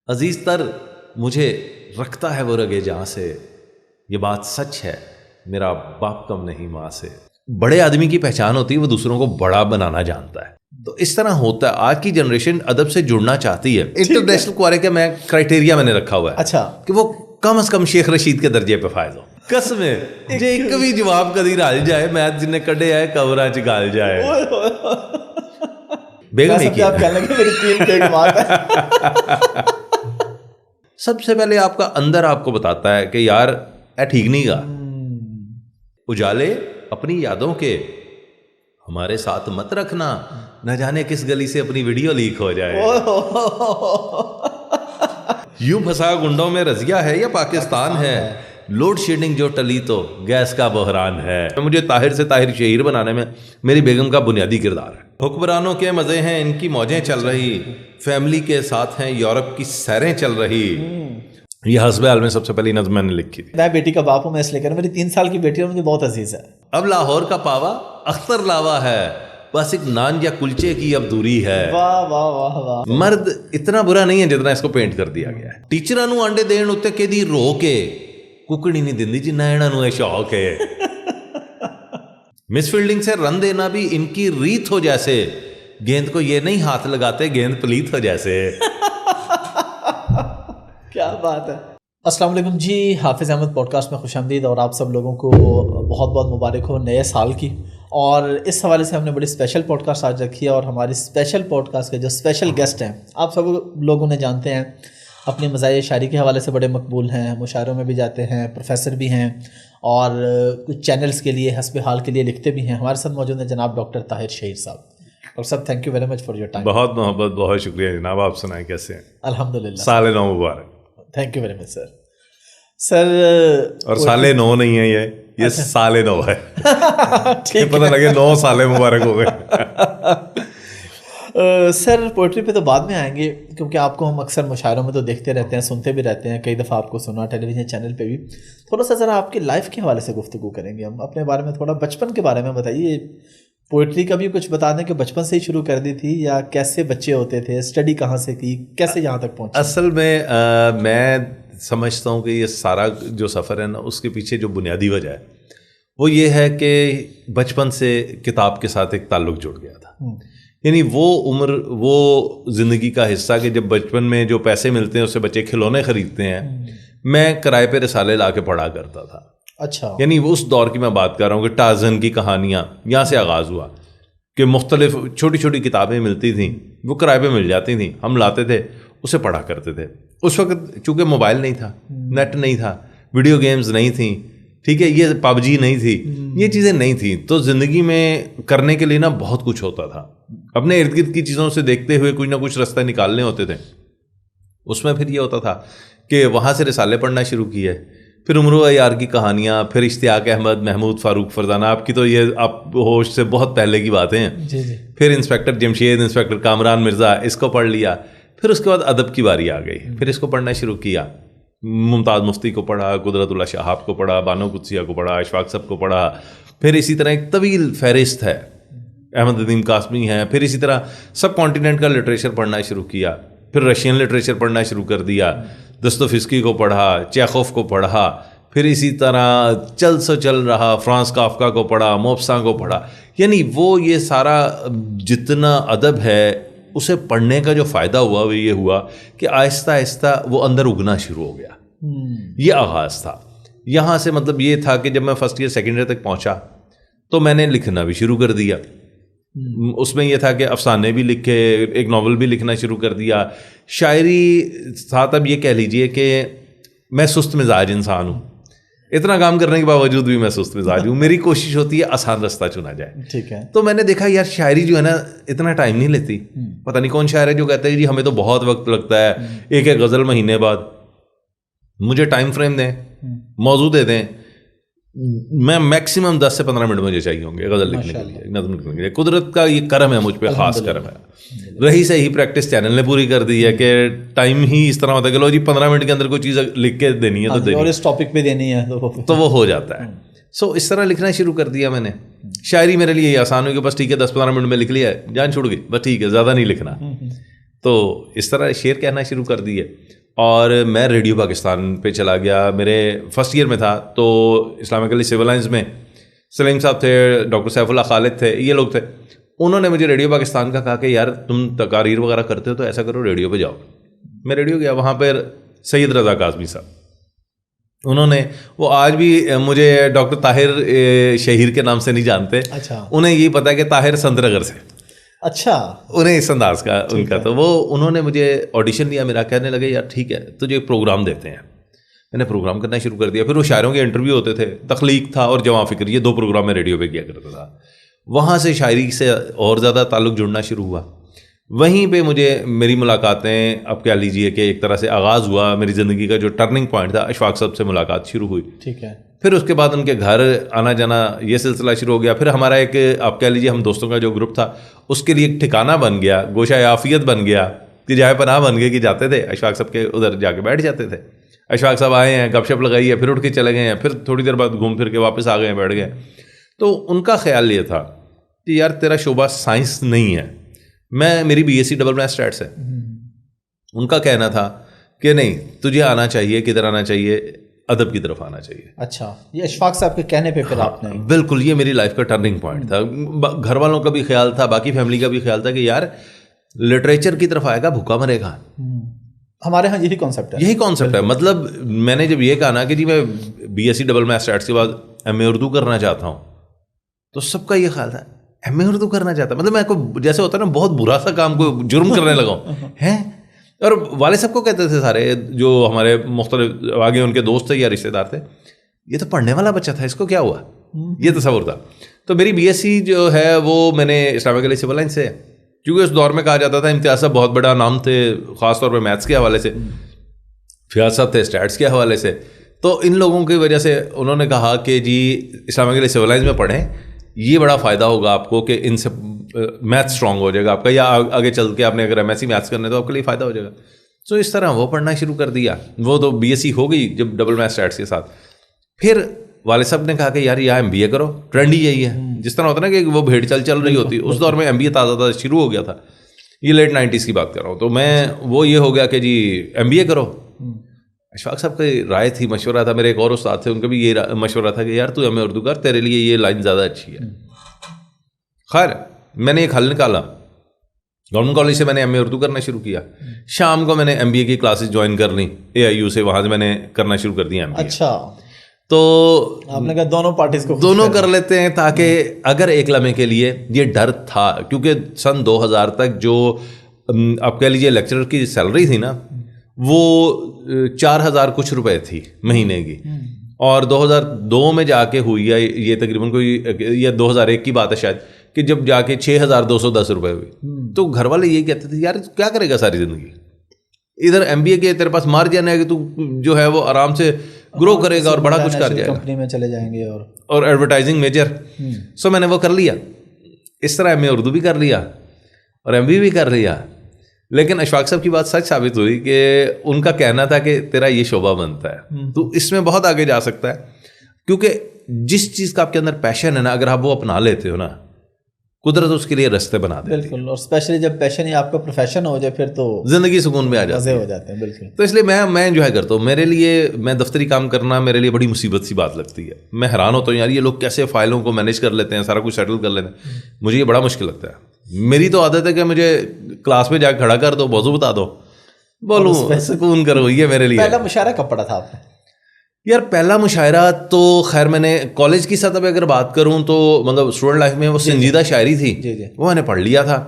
عزیز تر مجھے رکھتا ہے وہ رگے جہاں سے، یہ بات سچ ہے میرا باپ کم نہیں ماں سے۔ بڑے آدمی کی پہچان ہوتی ہے وہ دوسروں کو بڑا بنانا جانتا ہے، تو اس طرح ہوتا ہے۔ آج کی جنریشن ادب سے جڑنا چاہتی ہے۔ انٹرنیشنل کوارے کا میں کرائٹیریا میں نے رکھا ہوا ہے اچھا کہ وہ کم از کم شیخ رشید کے درجے پہ فائز ہو۔ قسم ہے جے ایک بھی جواب کدی رل جائے میتھ جن نے کڈے آئے کورا چ گل جائے۔ بیگم ایک ہی آپ کہنے لگے میری تین کے ایک بات ہے۔ سب سے پہلے آپ کا اندر آپ کو بتاتا ہے کہ یار اے ٹھیک نہیں گا، اجالے اپنی یادوں کے ہمارے ساتھ مت رکھنا، نہ جانے کس گلی سے اپنی ویڈیو لیک ہو جائے۔ یوں پھنسا گنڈوں میں رضیہ ہے یا پاکستان ہے، لوڈ شیڈنگ جو ٹلی تو گیس کا بحران ہے۔ مجھے طاہر سے طاہر شہیر بنانے میں میری بیگم کا بنیادی کردار ہے۔ حکمرانوں کے مزے ہیں ان کی موجیں چل رہی، فیملی کے ساتھ ہیں یورپ کی سیریں چل رہی۔ یہ حسب حال میں سب سے پہلی نظم میں نے لکھی تھی۔ میں بیٹی کا باپ ہوں، میں اس لیے کہہ رہا ہوں، میری 3 سال کی بیٹی ہے، مجھے بہت عزیز ہے۔ اب لاہور کا پاوا اختر لاوا ہے، بس ایک نان یا کلچے کی اب دوری ہے۔ واہ واہ واہ واہ۔ مرد اتنا برا نہیں ہے جتنا اس کو پینٹ کر دیا گیا ہے۔ ٹیچراں نوں آنڈے دین اُتے کدی رو کے ککڑی نہیں دیندی جنہ انہاں نوں اے شوق ہے۔ مس فیلڈنگ سے رن دینا بھی ان کی ریت ہو جیسے، گیند کو یہ نہیں ہاتھ لگاتے گیند پلیت ہو جیسے۔ کیا بات ہے۔ السلام علیکم جی، حافظ احمد پوڈ کاسٹ میں خوش آمدید، اور آپ سب لوگوں کو بہت بہت مبارک ہو نئے سال کی۔ اور اس حوالے سے ہم نے بڑی اسپیشل پوڈ کاسٹ آج رکھی ہے، اور ہماری اسپیشل پوڈ کاسٹ کے جو اسپیشل گیسٹ ہیں آپ سب لوگ انہیں جانتے ہیں، اپنی مزاحیہ شاعری کے حوالے سے بڑے مقبول ہیں، مشاعروں میں بھی جاتے ہیں، پروفیسر بھی ہیں، اور کچھ چینلز کے لیے حسب حال کے لیے لکھتے بھی ہیں۔ ہمارے ساتھ موجود ہیں جناب ڈاکٹر طاہر شہیر صاحب۔ اور سب thank you very much for your time. بہت محبت، بہت شکریہ جناب۔ آپ سنائیں کیسے ہیں؟ الحمدللہ، سال نو مبارک۔ تھینک یو ویری مچ سر۔ سر اور سال نو نہیں ہے، یہ سال نو ہے، پتہ لگے 9 سال مبارک ہو گئے۔ سر پوئٹری پہ تو بعد میں آئیں گے، کیونکہ آپ کو ہم اکثر مشاعروں میں تو دیکھتے رہتے ہیں، سنتے بھی رہتے ہیں، کئی دفعہ آپ کو سنا ٹیلی ویژن چینل پہ بھی۔ تھوڑا سا ذرا آپ کی لائف کے حوالے سے گفتگو کریں گے ہم، اپنے بارے میں تھوڑا بچپن کے بارے میں بتائیے۔ پوئٹری کا بھی کچھ بتا دیں کہ بچپن سے ہی شروع کر دی تھی، یا کیسے بچے ہوتے تھے، اسٹڈی کہاں سے کی، کیسے یہاں تک پہنچے؟ اصل میں میں سمجھتا ہوں کہ یہ سارا جو سفر ہے نا، اس کے پیچھے جو بنیادی وجہ ہے وہ یہ ہے کہ بچپن سے کتاب کے ساتھ ایک تعلق جڑ گیا تھا۔ یعنی وہ عمر، وہ زندگی کا حصہ کہ جب بچپن میں جو پیسے ملتے ہیں اس سے بچے کھلونے خریدتے ہیں، میں کرائے پہ رسالے لا کے پڑھا کرتا تھا۔ اچھا، یعنی اس دور کی میں بات کر رہا ہوں کہ ٹارزن کی کہانیاں یہاں سے آغاز ہوا، کہ مختلف چھوٹی چھوٹی کتابیں ملتی تھیں، وہ کرائے پہ مل جاتی تھیں، ہم لاتے تھے، اسے پڑھا کرتے تھے۔ اس وقت چونکہ موبائل نہیں تھا، نیٹ نہیں تھا، ویڈیو گیمز نہیں تھیں، ٹھیک ہے، یہ پب جی نہیں تھی، یہ چیزیں نہیں تھیں، تو زندگی میں کرنے کے لیے نا بہت کچھ ہوتا تھا۔ اپنے ارد گرد کی چیزوں سے دیکھتے ہوئے کچھ نہ کچھ راستے نکالنے ہوتے تھے۔ اس میں پھر یہ ہوتا تھا کہ وہاں سے رسالے پڑھنا شروع کیے، پھر عمرو عیار کی کہانیاں، پھر اشتیاق احمد، محمود فاروق فرزانہ، آپ کی تو یہ آپ ہوش سے بہت پہلے کی باتیں ہیں۔ جی جی۔ پھر انسپیکٹر جمشید، انسپیکٹر کامران مرزا، اس کو پڑھ لیا۔ پھر اس کے بعد ادب کی باری آ گئی، پھر اس کو پڑھنا شروع کیا۔ ممتاز مفتی کو پڑھا، قدرت اللہ شہاب کو پڑھا، بانو قدسیہ کو پڑھا، اشفاق صاحب کو پڑھا، پھر اسی طرح ایک طویل فہرست ہے، احمد ندیم قاسمی ہے، پھر اسی طرح سب کانٹیننٹ کا لٹریچر پڑھنا شروع کیا، پھر رشین لٹریچر پڑھنا شروع کر دیا، دستویفسکی کو پڑھا، چیخوف کو پڑھا، پھر اسی طرح چل سو چل رہا، فرانس کافکا کو پڑھا، موپساں کو پڑھا۔ یعنی وہ یہ سارا جتنا ادب ہے اسے پڑھنے کا جو فائدہ ہوا وہ یہ ہوا کہ آہستہ آہستہ وہ اندر اگنا شروع ہو گیا۔ یہ آغاز تھا۔ یہاں سے مطلب یہ تھا کہ جب میں فرسٹ ایئر سیکنڈ ایئر تک پہنچا تو میں نے لکھنا بھی شروع کر دیا۔ اس میں یہ تھا کہ افسانے بھی لکھے، ایک ناول بھی لکھنا شروع کر دیا، شاعری ساتھ۔ اب یہ کہہ لیجئے کہ میں سست مزاج انسان ہوں، اتنا کام کرنے کے باوجود بھی میں سست مزاج ہوں۔ میری کوشش ہوتی ہے آسان رستہ چنا جائے۔ ٹھیک ہے۔ تو میں نے دیکھا یار شاعری جو ہے نا اتنا ٹائم نہیں لیتی۔ پتہ نہیں کون شاعر ہے جو کہتا ہے جی ہمیں تو بہت وقت لگتا ہے، ایک ایک غزل مہینے بعد۔ مجھے ٹائم فریم دیں، موضوع دے دیں، میں میکسیمم 10 سے 15 منٹ مجھے چاہیے ہوں گے غزل لکھنے کے لیے، نظم لکھنے کے لیے۔ قدرت کا یہ کرم ہے، مجھ پہ خاص کرم ہے۔ رہی سے ہی پریکٹس چینل نے پوری کر دی ہے کہ ٹائم ہی اس طرح ہوتا ہے کہ لو جی 15 منٹ کے اندر کوئی چیز لکھ کے دینی ہے تو دینی ہے، اور اس ٹاپک پہ دینی ہے تو وہ ہو جاتا ہے۔ سو اس طرح لکھنا شروع کر دیا میں نے۔ شاعری میرے لیے یہ آسان ہوئی کہ بس ٹھیک ہے 10-15 منٹ میں لکھ لیا ہے، جان چھوڑ گئی، بس ٹھیک ہے، زیادہ نہیں لکھنا۔ تو اس طرح شعر کہنا شروع کر دیے۔ اور میں ریڈیو پاکستان پہ چلا گیا. میرے فرسٹ ایئر میں تھا تو اسلامک علی سول لائنز میں سلیم صاحب تھے, ڈاکٹر سیف اللہ خالد تھے, یہ لوگ تھے. انہوں نے مجھے ریڈیو پاکستان کا کہا کہ یار تم تقاریر وغیرہ کرتے ہو تو ایسا کرو ریڈیو پہ جاؤ. میں ریڈیو گیا, وہاں پہ سید رضا کاظمی صاحب, انہوں نے, وہ آج بھی مجھے ڈاکٹر طاہر شہیر کے نام سے نہیں جانتے. اچھا, انہیں یہی پتا ہے کہ طاہر سندرگر سے. اچھا, انہیں اس انداز کا ان کا. تو وہ انہوں نے مجھے آڈیشن دیا میرا, کہنے لگے یار ٹھیک ہے تجھے پروگرام دیتے ہیں. میں نے پروگرام کرنا شروع کر دیا. پھر وہ شاعروں کے انٹرویو ہوتے تھے, تخلیق تھا اور جواں فکر, یہ 2 پروگرام میں ریڈیو پہ کیا کرتا تھا. وہاں سے شاعری سے اور زیادہ تعلق جڑنا شروع ہوا. وہیں پہ مجھے میری ملاقاتیں, اب کہہ لیجیے کہ ایک طرح سے آغاز ہوا میری زندگی کا. جو ٹرننگ پوائنٹ تھا, اشفاق صاحب سے ملاقات شروع ہوئی. ٹھیک ہے. پھر اس کے بعد ان کے گھر آنا جانا, یہ سلسلہ شروع ہو گیا. پھر ہمارا ایک, آپ کہہ لیجیے ہم دوستوں کا جو گروپ تھا, اس کے لیے ایک ٹھکانہ بن گیا, گوشہ عافیت بن گیا, کہ جائے پناہ بن گئے, کہ جاتے تھے اشفاق صاحب کے ادھر جا کے بیٹھ جاتے تھے. اشفاق صاحب آئے ہیں, گپ شپ لگائی ہے, پھر اٹھ کے چلے گئے ہیں, پھر تھوڑی دیر بعد گھوم پھر کے واپس آ گئے ہیں, بیٹھ گئے. تو ان کا خیال یہ تھا کہ یار تیرا شعبہ سائنس نہیں ہے. میری BSc ڈبل میتھ اسٹیٹس ہے. ان کا کہنا تھا کہ نہیں, تجھے آنا چاہیے, کدھر آنا چاہیے, ادب کی طرف آنا چاہیے. اچھا, یہ اشفاق صاحب کے کہنے پہ پھر آپ نے؟ بالکل, یہ میری لائف کا ٹرننگ پوائنٹ تھا. گھر والوں کا بھی خیال تھا, باقی فیملی کا بھی خیال تھا کہ یار لٹریچر کی طرف آئے گا بھوکا مرے گا. ہمارے ہاں یہی کانسیپٹ ہے. یہی کانسیپٹ ہے. مطلب میں نے جب یہ کہا نا کہ جی میں BSc ڈبل میتھ اسٹیٹس کے بعد MA اردو کرنا چاہتا ہوں, تو سب کا یہ خیال تھا MA اردو کرنا چاہتا. مطلب میں کو جیسے ہوتا ہے نا, بہت برا سا کام کو جرم کرنے لگا ہوں ہے. اور والد صاحب کو کہتے تھے سارے جو ہمارے مختلف آگے ان کے دوست تھے یا رشتے دار تھے, یہ تو پڑھنے والا بچہ تھا, اس کو کیا ہوا, یہ تصور تھا. تو میری BSc جو ہے وہ میں نے اسلامک علی سول لائنز سے, کیونکہ اس دور میں کہا جاتا تھا امتیاز صاحب بہت بڑا نام تھے, خاص طور پہ میتھس کے حوالے سے, فیاض صاحب تھے اسٹیٹس کے حوالے سے. تو ان لوگوں کی وجہ سے انہوں نے کہا کہ جی اسلامک علی سول لائنز میں پڑھیں, یہ بڑا فائدہ ہوگا آپ کو کہ ان سے میتھ اسٹرانگ ہو جائے گا آپ کا, یا آگے چل کے آپ نے اگر MSc میتھس کرنے تو آپ کے لیے فائدہ ہو جائے گا. تو اس طرح وہ پڑھنا شروع کر دیا. وہ تو BSc ہو گئی جب ڈبل میتھ اسٹیٹس کے ساتھ. پھر والد صاحب نے کہا کہ یار یا MBA کرو, ٹرینڈ ہی یہی ہے. جس طرح ہوتا ہے نا کہ وہ بھیڑ چل رہی ہوتی, اس دور میں MBA تازہ شروع ہو گیا تھا. یہ لیٹ 90s کی بات کر رہا ہوں. تو میں وہ یہ ہو گیا کہ جی MBA کرو. اشفاق صاحب کی رائے تھی, مشورہ تھا, میرے ایک اور استاد تھے, ان کا بھی یہ مشورہ تھا کہ یار تو MA اردو کر, تیرے لیے یہ لائن زیادہ اچھی ہے. خیر میں نے ایک حل نکالا, گورنمنٹ کالج سے میں نے MA اردو کرنا شروع کیا. شام کو میں نے MBA کی کلاسز جوائن کر لی AIU سے, وہاں سے میں نے کرنا شروع کر دیا MBA. اچھا, تو آپ نے کہا دونوں پارٹیز کو دونوں کر لیتے ہیں, تاکہ اگر ایک لمحے کے لیے یہ ڈر تھا, کیونکہ سن 2000 تک جو آپ کہہ لیجیے لیکچرر کی سیلری تھی نا, وہ 4000 کچھ روپے تھی مہینے کی, اور 2002 میں جا کے ہوئی ہے یہ تقریباً کوئی, یا 2001 کی بات ہے شاید, کہ جب جا کے 6210 روپے ہوئی. تو گھر والے یہی کہتے تھے یار کیا کرے گا ساری زندگی, ادھر MBA کے تیرے پاس مارجن ہے کہ تو جو ہے وہ آرام سے گرو کرے گا اور بڑا کچھ کر جائے گا, کمپنی میں چلے جائیں گے, اور ایڈورٹائزنگ میجر. سو میں نے وہ کر لیا, اس طرح MA اردو بھی کر لیا اور MBA بھی کر لیا. لیکن اشفاق صاحب کی بات سچ ثابت ہوئی کہ ان کا کہنا تھا کہ تیرا یہ شعبہ بنتا ہے, تو اس میں بہت آگے جا سکتا ہے, کیونکہ جس چیز کا آپ کے اندر پیشن ہے نا, اگر آپ وہ اپنا لیتے ہو نا, قدرت اس کے لیے رستے بنا دیتی ہے. بالکل, اور اسپیشلی جب پیشن ہی آپ کا پروفیشن ہو جائے پھر تو زندگی سکون میں آ جاتی ہو جاتے ہیں. بالکل, تو اس لیے میں انجوائے کرتا ہوں. میرے لیے میں دفتری کام کرنا میرے لیے بڑی مصیبت سی بات لگتی ہے. میں حیران ہوتا ہوں یار یہ لوگ کیسے فائلوں کو مینیج کر لیتے ہیں, سارا کچھ سیٹل کر لیتے ہیں. مجھے یہ بڑا مشکل لگتا ہے. میری تو عادت ہے کہ مجھے کلاس میں جا کے کھڑا کر دو, موضوع بتا دو, بولوں, سکون کرو, یہ میرے لیے. پہلا مشاعرہ کب پڑا تھا آپ نے؟ یار پہلا مشاعرہ تو خیر میں نے کالج کی سطح پہ اگر بات کروں تو مطلب اسٹوڈنٹ لائف میں وہ سنجیدہ شاعری تھی, وہ میں نے پڑھ لیا تھا.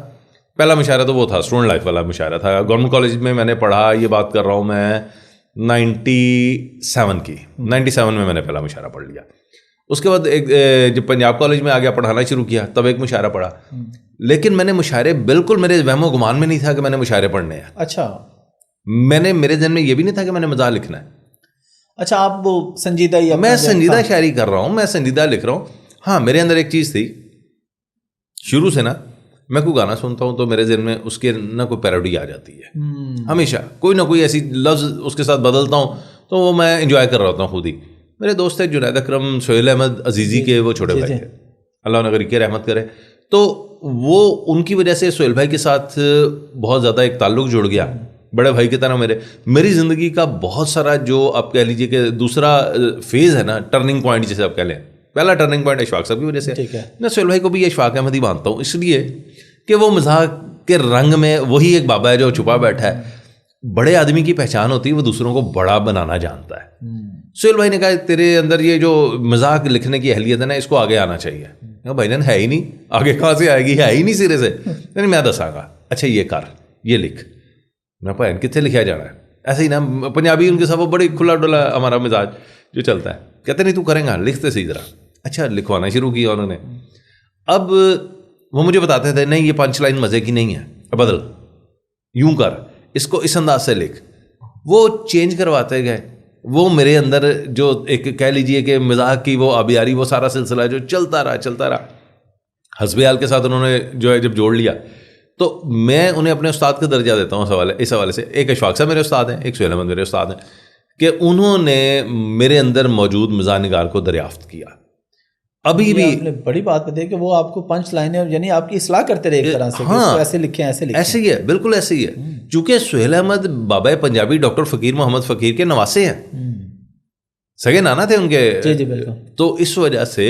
پہلا مشاعرہ تو وہ تھا, اسٹوڈنٹ لائف والا مشاعرہ تھا. گورنمنٹ کالج میں میں نے پڑھا, یہ بات کر رہا ہوں میں 97 کی, 97 میں نے پہلا مشاعرہ پڑھ لیا. اس کے بعد ایک جب پنجاب کالج میں آ گیا, پڑھانا شروع کیا, تب ایک مشاعرہ پڑھا. لیکن میں نے مشاعرے بالکل میرے وہم و گمان میں نہیں تھا کہ میں نے مشاعرے پڑھنے ہیں. اچھا, میرے ذہن میں یہ بھی نہیں تھا کہ میں نے مزاح لکھنا ہے. اچھا, آپ وہ سنجیدہ ہی, میں سنجیدہ شاعری کر رہا ہوں, میں سنجیدہ لکھ رہا ہوں. ہاں میرے اندر ایک چیز تھی شروع سے نا, میں کوئی گانا سنتا ہوں تو میرے ذہن میں اس کے نہ کوئی پیروڈی آ جاتی ہے, ہمیشہ کوئی نہ کوئی ایسی لفظ اس کے ساتھ بدلتا ہوں, تو وہ میں انجوائے کر رہا ہوتا ہوں خود ہی. میرے دوست تھے جنید اکرم, سہیل احمد عزیزی کے وہ چھوٹے بھائی تھے, اللہ انہیں غریق رحمت کرے. تو وہ ان کی وجہ سے سہیل بھائی کے ساتھ بہت زیادہ ایک تعلق جڑ گیا. بڑے بھائی کی طرح میری زندگی کا بہت سارا جو آپ کہہ لیجیے کہ دوسرا فیز ہے نا, ٹرننگ پوائنٹ جیسے آپ کہہ لیں, پہلا ٹرننگ پوائنٹ اشفاق صاحب کی وجہ سے. میں سہیل بھائی کو بھی اشفاق احمد ہی مانتا ہوں, اس لیے کہ وہ مزاح کے رنگ میں وہی ایک بابا ہے جو چھپا بیٹھا ہے. بڑے آدمی کی پہچان ہوتی ہے وہ دوسروں کو بڑا بنانا جانتا ہے. سہیل بھائی نے کہا تیرے اندر یہ جو مزاح لکھنے کی اہلیت ہے نا, اس کو آگے آنا چاہیے. بھائی جان ہے ہی نہیں, آگے کہاں سے آئے گی, ہے ہی نہیں سرے سے. میں دساں گا, اچھا یہ کر, یہ لکھ. میں بھائی کتنے لکھا جانا ہے, ایسے ہی نا پنجابی ان کے ساتھ وہ بڑی کھلا ڈلا ہمارا مزاج جو چلتا ہے. کہتے نہیں تو کریں گا, لکھتے صحیح ذرا. اچھا لکھوانا شروع کیا انہوں نے. اب وہ مجھے بتاتے تھے نہیں یہ پنچ لائن مزے کی نہیں ہے, بدل, یوں کر, اس کو اس انداز سے لکھ. وہ چینج کرواتے گئے. وہ میرے اندر جو ایک کہہ لیجئے کہ مزاح کی وہ آبیاری, وہ سارا سلسلہ جو چلتا رہا. حسب حال کے ساتھ انہوں نے جو ہے جب جوڑ لیا تو میں انہیں اپنے استاد کا درجہ دیتا ہوں اس حوالے سے. ایک اشفاق صاحب میرے استاد ہیں, ایک سہیل احمد میرے استاد ہیں, کہ انہوں نے میرے اندر موجود مزاح نگار کو دریافت کیا. ابھی بھی آپ نے بڑی بات بتائی کہ وہ آپ کو پنچ لائنیں یعنی آپ کی اصلاح کرتے رہے ایک طرح سے. ہاں ایسے لکھیں, ایسے ہی ہے, بالکل ایسے ہی ہے. چونکہ سہیل احمد بابا پنجابی ڈاکٹر فقیر محمد فقیر کے نواسے ہیں, سگے نانا تھے ان کے. جی بالکل. تو اس وجہ سے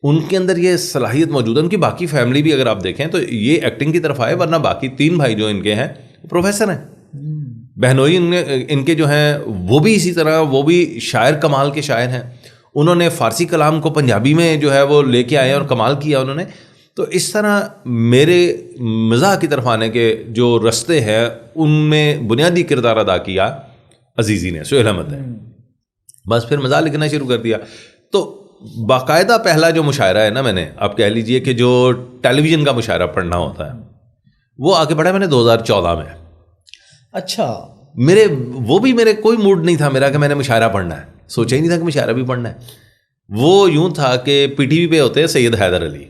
ان کے اندر یہ صلاحیت موجود ہے. ان کی باقی فیملی بھی اگر آپ دیکھیں تو یہ ایکٹنگ کی طرف آئے, ورنہ باقی 3 بھائی جو ان کے ہیں پروفیسر ہیں. بہنوئی ان کے جو ہیں وہ بھی اسی طرح, وہ بھی شاعر کمال کے شاعر ہیں. انہوں نے فارسی کلام کو پنجابی میں جو ہے وہ لے کے آئے اور کمال کیا انہوں نے. تو اس طرح میرے مزاح کی طرف آنے کے جو رستے ہیں ان میں بنیادی کردار ادا کیا عزیزی نے, سہیل احمد نے. بس پھر مزاح لکھنا شروع کر دیا. تو باقاعدہ پہلا جو مشاعرہ ہے نا, میں نے آپ کہہ لیجئے کہ جو ٹیلی ویژن کا مشاعرہ پڑھنا ہوتا ہے, وہ آگے بڑھا میں نے 2014 میں. اچھا. وہ بھی میرے کوئی موڈ نہیں تھا میرا کہ میں نے مشاعرہ پڑھنا ہے, سوچا ہی نہیں تھا کہ مشاعرہ بھی پڑھنا ہے. وہ یوں تھا کہ پی ٹی وی پہ ہوتے ہیں سید حیدر علی,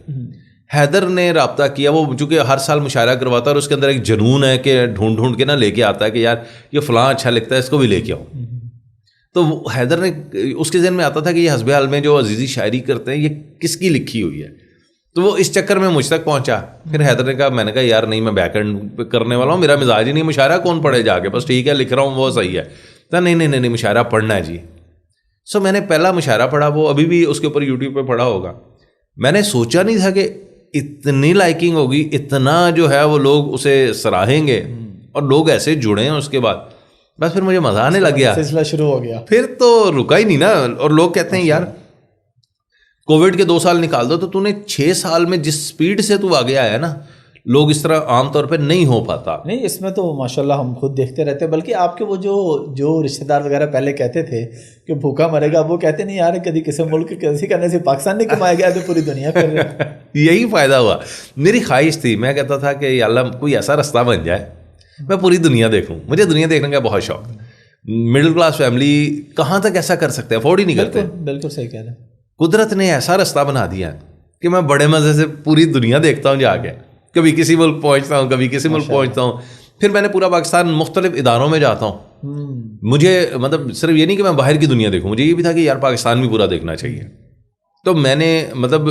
حیدر نے رابطہ کیا. وہ چونکہ ہر سال مشاعرہ کرواتا ہے اور اس کے اندر ایک جنون ہے کہ ڈھونڈ کے نا لے کے آتا ہے کہ یار یہ فلاں اچھا لگتا ہے, اس کو بھی لے کے آؤ. تو حیدر نے, اس کے ذہن میں آتا تھا کہ یہ حسب حال میں جو عزیزی شاعری کرتے ہیں یہ کس کی لکھی ہوئی ہے. تو وہ اس چکر میں مجھ تک پہنچا. پھر حیدر نے کہا, میں نے کہا یار نہیں, میں بیک اینڈ کرنے والا ہوں, میرا مزاج ہی نہیں, مشاعرہ کون پڑھے جا کے, بس ٹھیک ہے لکھ رہا ہوں وہ صحیح ہے. تو نہیں مشاعرہ پڑھنا ہے جی. سو میں نے پہلا مشاعرہ پڑھا, وہ ابھی بھی اس کے اوپر یوٹیوب پہ پڑھا ہوگا. میں نے سوچا نہیں تھا کہ اتنی لائکنگ ہوگی, اتنا جو ہے وہ لوگ اسے سراہیں گے اور لوگ ایسے جڑے ہیں. اس کے بعد بس پھر مجھے مزہ آنے لگ گیا, سلسلہ شروع ہو گیا. پھر تو رکا ہی نہیں نا. اور لوگ کہتے ہیں یار کووڈ کے 2 سال نکال دو, تو نے 6 سال میں جس سپیڈ سے تو آگے آیا نا, لوگ اس طرح عام طور پہ نہیں ہو پاتا. نہیں اس میں تو ماشاءاللہ ہم خود دیکھتے رہتے ہیں. بلکہ آپ کے وہ جو رشتہ دار وغیرہ پہلے کہتے تھے کہ بھوکا مرے گا, وہ کہتے نہیں یار کبھی کسی ملک کسی کرنے سے پاکستان نہیں کمایا گیا تو پوری دنیا کر رہے ہیں. یہی فائدہ ہوا. میری خواہش تھی, میں کہتا تھا کہ یا اللہ کوئی ایسا رستہ بن جائے میں پوری دنیا دیکھوں. مجھے دنیا دیکھنے کا بہت شوق. مڈل کلاس فیملی کہاں تک ایسا کر سکتے ہیں, افورڈ ہی نہیں کرتے. بالکل صحیح کہہ رہے ہیں. قدرت نے ایسا رستہ بنا دیا کہ میں بڑے مزے سے پوری دنیا دیکھتا ہوں جا کے. کبھی کسی ملک پہنچتا ہوں, کبھی کسی ملک پہنچتا ہوں, پھر میں نے پورا پاکستان مختلف اداروں میں جاتا ہوں. مجھے مطلب صرف یہ نہیں کہ میں باہر کی دنیا دیکھوں, مجھے یہ بھی تھا کہ یار پاکستان بھی پورا دیکھنا چاہیے. تو میں نے مطلب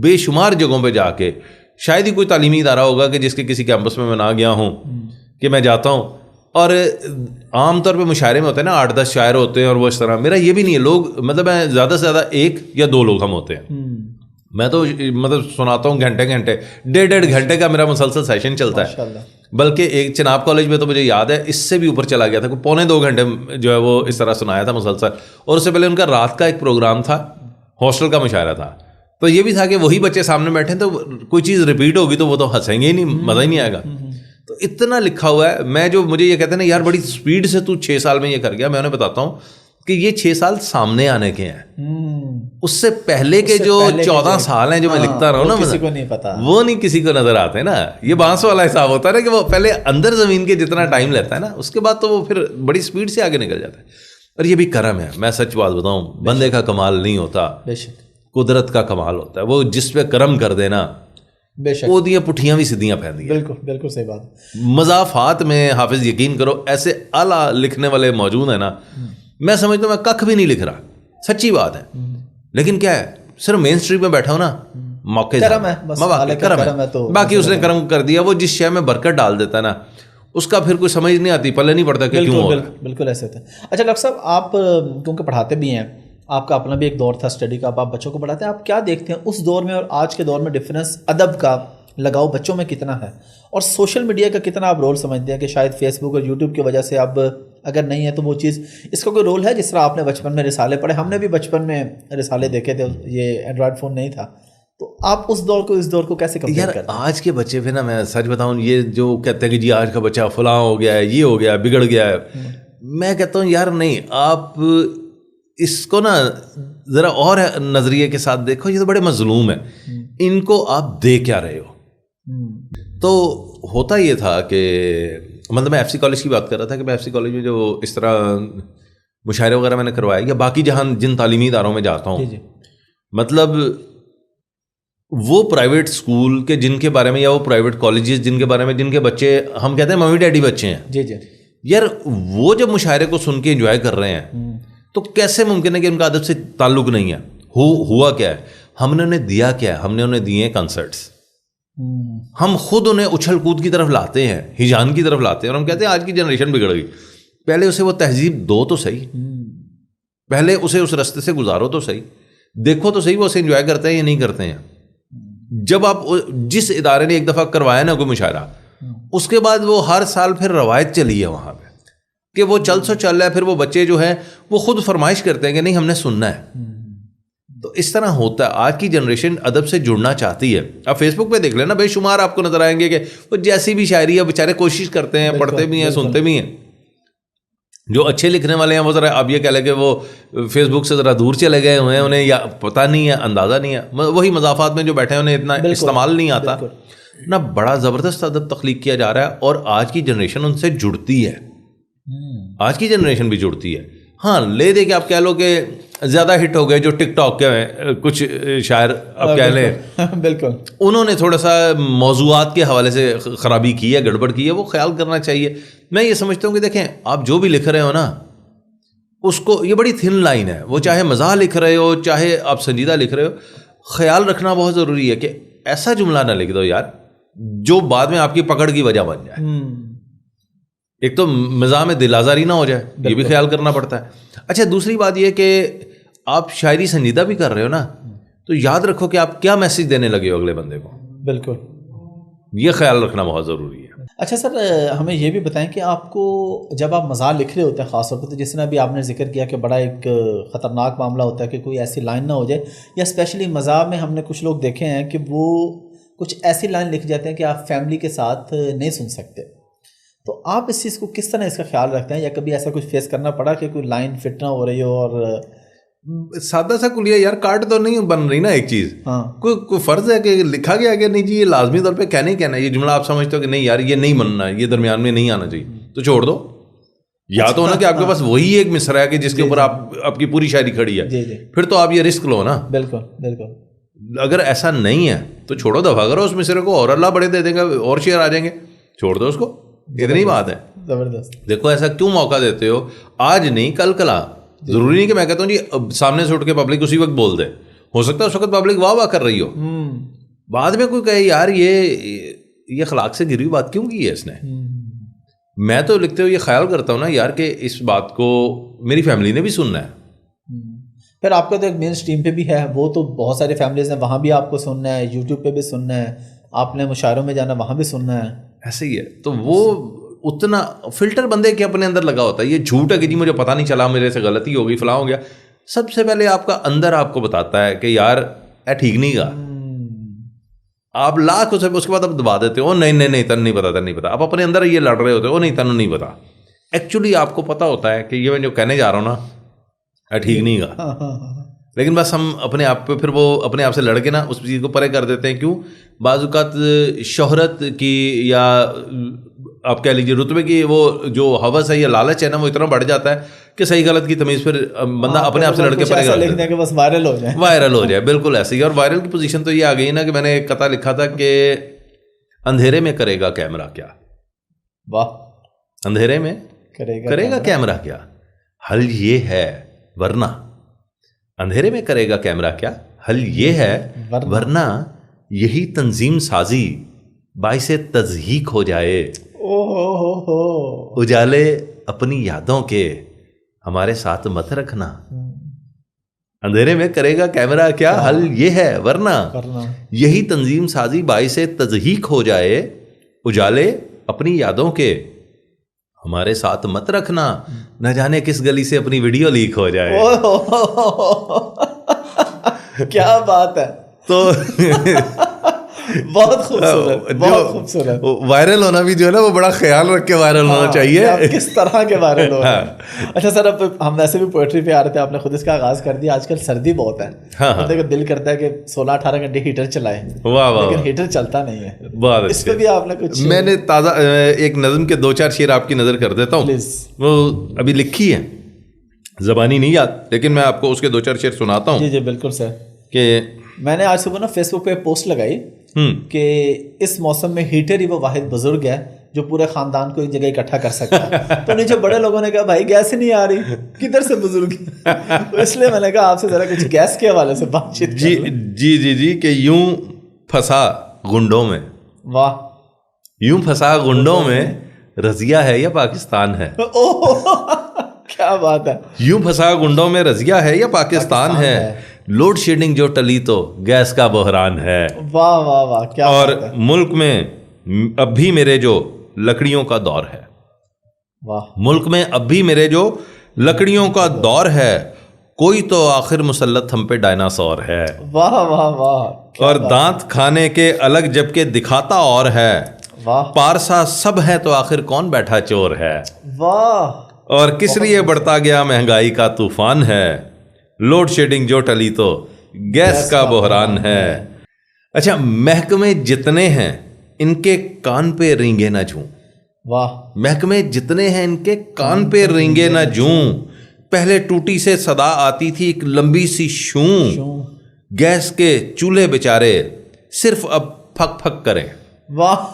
بے شمار جگہوں پہ جا کے, شاید ہی کوئی تعلیمی ادارہ ہوگا کہ جس کے کسی کیمپس میں نہ گیا ہوں, کہ میں جاتا ہوں. اور عام طور پہ مشاعرے میں ہوتے ہیں نا 8-10 شاعر ہوتے ہیں, اور وہ اس طرح میرا یہ بھی نہیں ہے. لوگ مطلب زیادہ سے زیادہ 1 یا 2 لوگ ہم ہوتے ہیں. میں تو مطلب سناتا ہوں گھنٹے 1.5 گھنٹے کا میرا مسلسل سیشن چلتا ہے. بلکہ ایک چناب کالج میں تو مجھے یاد ہے اس سے بھی اوپر چلا گیا تھا, 1.25 گھنٹے جو ہے وہ اس طرح سنایا تھا مسلسل. اور اس سے پہلے ان کا رات کا ایک پروگرام تھا, ہاسٹل کا مشاعرہ تھا. تو یہ بھی تھا کہ وہی بچے سامنے بیٹھے تو کوئی چیز ریپیٹ ہوگی تو وہ تو ہنسیں گے ہی نہیں, مزہ ہی نہیں آئے گا. تو اتنا لکھا ہوا ہے. میں جو مجھے یہ کہتے ہیں نا یار بڑی سپیڈ سے تو 6 سال میں یہ کر گیا, میں انہیں بتاتا ہوں کہ یہ 6 سال سامنے آنے کے ہیں. اس سے پہلے کے جو 14 سال ہیں جو میں لکھتا رہا ہوں نا, کسی کو نہیں پتا, وہ نہیں کسی کو نظر آتے نا. یہ بانس والا حساب ہوتا ہے نا کہ وہ پہلے اندر زمین کے جتنا ٹائم لیتا ہے نا, اس کے بعد تو وہ پھر بڑی سپیڈ سے آگے نکل جاتا ہے. اور یہ بھی کرم ہے. میں سچ بات بتاؤں, بندے کا کمال نہیں ہوتا, قدرت کا کمال ہوتا ہے. وہ جس پہ کرم کر دینا, وہ دیا پٹھیاں بھی سیدھیاں پھیل دیا. بالکل صحیح بات. مضافات میں حافظ یقین کرو ایسے اعلیٰ لکھنے والے موجود ہیں نا, میں سمجھتا ہوں میں ککھ بھی نہیں لکھ رہا, سچی بات ہے. لیکن کیا ہے, صرف مین اسٹریٹ میں بیٹھا ہوں نا, موقع کرم ہے. باقی اس نے کرم کر دیا. وہ جس شے میں برکت ڈال دیتا ہے نا, اس کا پھر کوئی سمجھ نہیں آتی, پلے نہیں پڑتا کہ کیوں ہو رہا ہے. بالکل ایسے ہوتا ہے. اچھا ڈاکٹر صاحب, آپ کیونکہ پڑھاتے بھی ہیں, آپ کا اپنا بھی ایک دور تھا اسٹڈی کا, آپ بچوں کو پڑھاتے ہیں, آپ کیا دیکھتے ہیں اس دور میں اور آج کے دور میں ڈفرینس ادب کا لگاؤ بچوں میں کتنا ہے, اور سوشل میڈیا کا کتنا آپ رول سمجھتے ہیں کہ شاید فیس بک اور یوٹیوب کی وجہ سے اب اگر نہیں ہے تو وہ چیز, اس کا کوئی رول ہے؟ جس طرح آپ نے بچپن میں رسالے پڑھے, ہم نے بھی بچپن میں رسالے دیکھے تھے, یہ اینڈرائڈ فون نہیں تھا, تو آپ اس دور کو اس دور کو کیسے کمپیئر کرتے ہیں؟ آج کے بچے پہ نا میں سچ بتاؤں, یہ جو کہتے ہیں کہ جی آج کا بچہ فلاں ہو گیا ہے, یہ ہو گیا ہے, بگڑ گیا ہے, میں کہتا ہوں یار نہیں, آپ اس کو نا ذرا اور نظریے کے ساتھ دیکھو, یہ تو بڑے مظلوم ہیں, ان کو آپ دے کیا رہے ہو. تو ہوتا یہ تھا کہ مطلب میں ایف سی کالج کی بات کر رہا تھا کہ میں ایف سی کالج میں جو اس طرح مشاعرے وغیرہ میں نے کروایا, یا باقی جہاں جن تعلیمی اداروں میں جاتا ہوں, مطلب وہ پرائیویٹ اسکول کے جن کے بارے میں, یا وہ پرائیویٹ کالجز جن کے بارے میں, جن کے بچے ہم کہتے ہیں ممی ڈیڈی بچے ہیں, جی جی, یار وہ جب مشاعرے کو سن کے انجوائے کر رہے ہیں, تو کیسے ممکن ہے کہ ان کا ادب سے تعلق نہیں ہے؟ ہوا کیا ہے, ہم نے انہیں دیا کیا ہے, ہم نے انہیں دیے کنسرٹس, ہم خود انہیں اچھل کود کی طرف لاتے ہیں, ہجان کی طرف لاتے ہیں, اور ہم کہتے ہیں آج کی جنریشن بگڑ گئی. پہلے اسے وہ تہذیب دو تو صحیح, پہلے اسے اس راستے سے گزارو تو صحیح, دیکھو تو صحیح وہ اسے انجوائے کرتے ہیں یا نہیں کرتے ہیں. جب آپ جس ادارے نے ایک دفعہ کروایا نا کوئی مشاعرہ, اس کے بعد وہ ہر سال پھر روایت چلی ہے وہاں پہ کہ وہ چل رہا ہے, پھر وہ بچے جو ہیں وہ خود فرمائش کرتے ہیں کہ نہیں ہم نے سننا ہے. تو اس طرح ہوتا ہے, آج کی جنریشن ادب سے جڑنا چاہتی ہے. آپ فیس بک پہ دیکھ لینا, بے شمار آپ کو نظر آئیں گے کہ وہ جیسی بھی شاعری ہے بیچارے کوشش کرتے ہیں, پڑھتے بھی ہیں, سنتے بھی ہیں. جو اچھے لکھنے والے ہیں وہ ذرا اب یہ کہہ لیں کہ وہ فیس بک سے ذرا دور چلے گئے ہوئے ہیں, انہیں یا پتہ نہیں ہے, اندازہ نہیں ہے, وہی مضافات میں جو بیٹھے ہیں انہیں اتنا استعمال نہیں آتا نا. بڑا زبردست ادب تخلیق کیا جا رہا ہے, اور آج کی جنریشن ان سے جڑتی ہے, آج کی جنریشن بھی جڑتی ہے. ہاں لے دے کہ آپ کہہ لو کہ زیادہ ہٹ ہو گئے جو ٹک ٹاک کے کچھ شاعر اب کہہ لیں, بالکل انہوں نے تھوڑا سا موضوعات کے حوالے سے خرابی کی ہے, گڑبڑ کی ہے, وہ خیال کرنا چاہیے. میں یہ سمجھتا ہوں کہ دیکھیں آپ جو بھی لکھ رہے ہو نا, اس کو, یہ بڑی تھن لائن ہے, وہ چاہے مزاح لکھ رہے ہو چاہے آپ سنجیدہ لکھ رہے ہو, خیال رکھنا بہت ضروری ہے کہ ایسا جملہ نہ لکھ دو یار جو بعد میں آپ کی پکڑ کی وجہ بن جائے. ایک تو مزاح میں دل آزاری نہ ہو جائے, یہ بھی خیال کرنا پڑتا ہے. اچھا دوسری بات یہ کہ آپ شاعری سنجیدہ بھی کر رہے ہو نا, تو یاد رکھو کہ آپ کیا میسج دینے لگے ہو اگلے بندے کو. بالکل, یہ خیال رکھنا بہت ضروری ہے. اچھا سر, ہمیں یہ بھی بتائیں کہ آپ کو جب آپ مزاح لکھ رہے ہوتے ہیں خاص طور پر, تو جس طرح بھی آپ نے ذکر کیا کہ بڑا ایک خطرناک معاملہ ہوتا ہے کہ کوئی ایسی لائن نہ ہو جائے, یا اسپیشلی مزاح میں ہم نے کچھ لوگ دیکھے ہیں کہ وہ کچھ ایسی لائن لکھ جاتے ہیں کہ آپ فیملی کے ساتھ نہیں سن سکتے. تو آپ اس چیز کو کس طرح اس کا خیال رکھتے ہیں, یا کبھی ایسا کچھ فیس کرنا پڑا کہ کوئی لائن فٹ نہ ہو رہی ہو؟ اور سادہ سا کلیہ یار کارڈ تو نہیں بن رہی نا ایک چیز, کوئی فرض ہے کہ لکھا گیا کہ نہیں جی یہ لازمی طور پہ کہنا ہی کہنا ہے, یہ جملہ آپ سمجھتے ہو کہ نہیں یار یہ نہیں بننا ہے, یہ درمیان میں نہیں آنا چاہیے, تو چھوڑ دو. یا تو ہونا کہ آپ کے پاس وہی ایک مصرع ہے کہ جس کے اوپر آپ کی پوری شاعری کھڑی ہے, پھر تو آپ یہ رسک لو نا. بالکل بالکل. اگر ایسا نہیں ہے تو چھوڑو, دفعہ کرو اس مصرع کو, اور اللہ بڑے دے دیں گے, اور شعر آ جائیں گے, چھوڑ دو اس کو. اتنی بات ہے. زبردست. دیکھو ایسا کیوں موقع دیتے ہو, آج نہیں کل کلا. ضروری نہیں کہ میں کہتا ہوں جی سامنے سے اٹھ کے پبلک اسی وقت بول دے, ہو سکتا ہے اس وقت پبلک واہ واہ کر رہی ہو, بعد میں کوئی کہے یار یہ اخلاق سے گری ہوئی بات کیوں کی ہے اس نے. میں تو لکھتے ہوئے یہ خیال کرتا ہوں نا یار کہ اس بات کو میری فیملی نے بھی سننا ہے. پھر آپ کا تو ایک مین اسٹریم پہ بھی ہے, وہ تو بہت ساری فیملیز ہیں, وہاں بھی آپ کو سننا ہے, یوٹیوب پہ بھی سننا ہے, آپ نے مشاعروں میں جانا وہاں بھی سننا ہے. ایسے ہی ہے. تو وہ اتنا فلٹر بندے کے اپنے اندر لگا ہوتا ہے. یہ جھوٹ ہے کہ جی مجھے پتہ نہیں چلا, میرے سے غلطی ہو گئی, فلاں ہو گیا. سب سے پہلے آپ کا اندر آپ کو بتاتا ہے کہ یار اے ٹھیک نہیں گا. آپ لاکھ اس کے بعد آپ دبا دیتے ہو, نہیں تن نہیں پتا. آپ اپنے اندر یہ لڑ رہے ہوتے ہو, نہیں تن نہیں پتا. ایکچولی آپ کو پتا ہوتا ہے کہ یہ میں جو کہنے جا رہا ہوں نا اے ٹھیک نہیں گا, لیکن بس ہم اپنے آپ پہ پھر وہ اپنے آپ سے لڑ کے نا اس چیز کو پرے کر دیتے ہیں. کیوں؟ بعض اوقات شہرت کی یا آپ کہہ لیجیے رتبے کی وہ جو ہوس ہے یا لالچ ہے نا, وہ اتنا بڑھ جاتا ہے کہ صحیح غلط کی تمیز پھر بندہ اپنے آپ سے لڑ کے پرے کر دیتا ہے کہ بس وائرل ہو جائے. بالکل ایسے ہی. اور وائرل کی پوزیشن تو یہ آ گئی نا کہ میں نے ایک قطعہ لکھا تھا کہ اندھیرے میں کرے گا کیمرہ کیا. واہ. اندھیرے میں کرے گا کیمرہ کیا, حل یہ ہے ورنہ. اندھیرے میں کرے گا کیمرہ کیا, حل یہ ہے ورنہ یہی تنظیم سازی باعث تضحیک ہو جائے. اجالے اپنی یادوں کے ہمارے ساتھ مت رکھنا, اندھیرے میں کرے گا کیمرہ کیا, حل یہ ہے ورنہ یہی تنظیم سازی باعث تضحیک ہو جائے. اجالے اپنی یادوں کے ہمارے ساتھ مت رکھنا, نہ جانے کس گلی سے اپنی ویڈیو لیک ہو جائے. کیا بات ہے. تو بہت خوبصورت, بہت خوبصورت. وائرل ہونا بھی جو ہے نا وہ بڑا خیال رکھ کے وائرل ہونا چاہیے, کس طرح کے وائرل ہو. اچھا سر, اب ہم ویسے بھی پوئٹری پہ آ رہے تھے, آپ نے خود اس کا آغاز کر دیا. آج کل سردی بہت ہے, بندے کا دل کرتا ہے کہ 16-18 گھنٹے ہیٹر چلائے, لیکن ہیٹر چلتا نہیں ہے. اس پہ بھی آپ نے کچھ, میں نے تازہ ایک نظم کے 2-4 شعر آپ کی نظر کر دیتا ہوں. وہ ابھی لکھی ہے, زبانی نہیں یاد, لیکن میں آپ کو اس کے 2-4 شعر سناتا ہوں. جی جی بالکل سر. کہ میں نے آج صبح نا فیس بک پہ پوسٹ لگائی کہ اس موسم میں ہیٹر ہی وہ واحد بزرگ ہے جو پورے خاندان کو ایک جگہ اکٹھا کر سکتا ہے. تو نیچے بڑے لوگوں نے کہا بھائی گیس ہی نہیں آ رہی, کدھر سے بزرگ. اس لیے میں نے کہا آپ سے ذرا کچھ گیس کے حوالے سے بات چیت. جی کہ یوں پھنسا گنڈوں میں, واہ, یوں پھنسا گنڈوں میں رضیہ ہے یا پاکستان ہے. کیا بات ہے. یوں پھنسا گنڈوں میں رضیہ ہے یا پاکستان ہے, لوڈ شیڈنگ جو ٹلی تو گیس کا بحران ہے. واہ واہ واہ, کیا. اور ملک میں اب بھی میرے جو لکڑیوں کا دور ہے, واہ, ملک میں اب بھی میرے جو لکڑیوں کا دور ہے, کوئی تو آخر مسلط ہم پہ ڈائناسور ہے. واہ واہ واہ. اور دانت کھانے کے الگ جبکہ دکھاتا اور ہے, واہ, پارسا سب ہے تو آخر کون بیٹھا چور ہے. واہ. اور کس لیے بڑھتا گیا مہنگائی کا طوفان ہے, لوڈ شیڈنگ جو ٹلی تو گیس کا بحران ہے. اچھا, محکمے جتنے ہیں ان کے کان پہ رینگے نہ جوں. واہ. محکمے جتنے ہیں ان کے کان پہ رینگے نہ جوں, پہلے ٹوٹی سے صدا آتی تھی ایک لمبی سی شوں, گیس کے چولہے بیچارے صرف اب پھک پھک کریں. واہ,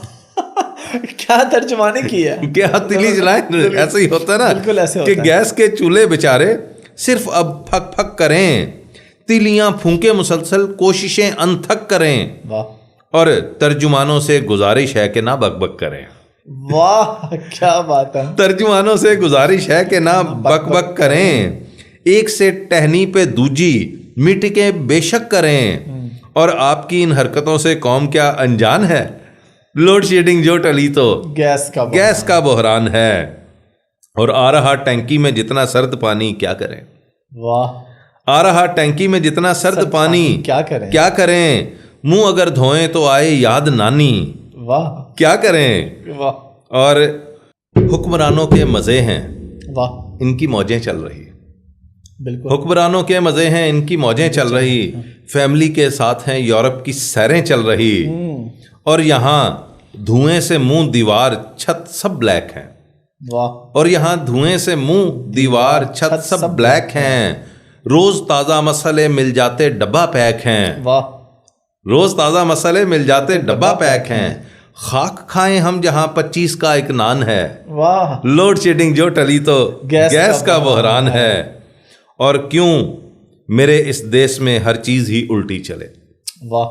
کیا ترجمانی کی ہے. کیا ہتھیلی جلائیں, ایسے ہی ہوتا ہے نا, بالکل ایسے کہ گیس کے چولہے بیچارے صرف اب پھک پھک کریں, تیلیاں پھونکے مسلسل کوششیں انتھک کریں. واہ. اور ترجمانوں سے گزارش ہے کہ نہ بک بک کریں. واہ, کیا بات ہے. ترجمانوں سے گزارش ہے کہ نہ بک بک کریں, ایک سے ٹہنی پہ دوجی مٹکیں بے شک کریں. اور آپ کی ان حرکتوں سے قوم کیا انجان ہے, لوڈ شیڈنگ جو ٹلی تو گیس کا بحران ہے. اور آ رہا ٹینکی میں جتنا سرد پانی کیا کریں. واہ. آ رہا ٹینکی میں جتنا سرد پانی کیا کریں, منہ اگر دھوئیں تو آئے یاد نانی. واہ. کیا کریں. واہ. اور حکمرانوں کے مزے ہیں, واہ, ان کی موجیں چل رہی. بالکل, حکمرانوں کے مزے ہیں, ان کی موجیں چل رہی. فیملی کے ساتھ ہیں یورپ کی سیریں چل رہی. اور یہاں دھوئیں سے منہ دیوار چھت سب بلیک ہیں. واہ. اور یہاں دھوئیں سے منہ دیوار چھت سب بلیک ہیں. روز تازہ مسئلے مل جاتے ڈبہ پیک ہیں. واہ. روز تازہ مسئلے مل جاتے ڈبہ پیک ہیں. خاک کھائیں ہم جہاں 25 کا ایک نان ہے. واہ. لوڈ شیڈنگ جو ٹلی تو گیس کا بحران ہے. اور کیوں میرے اس دیس میں ہر چیز ہی الٹی چلے. واہ.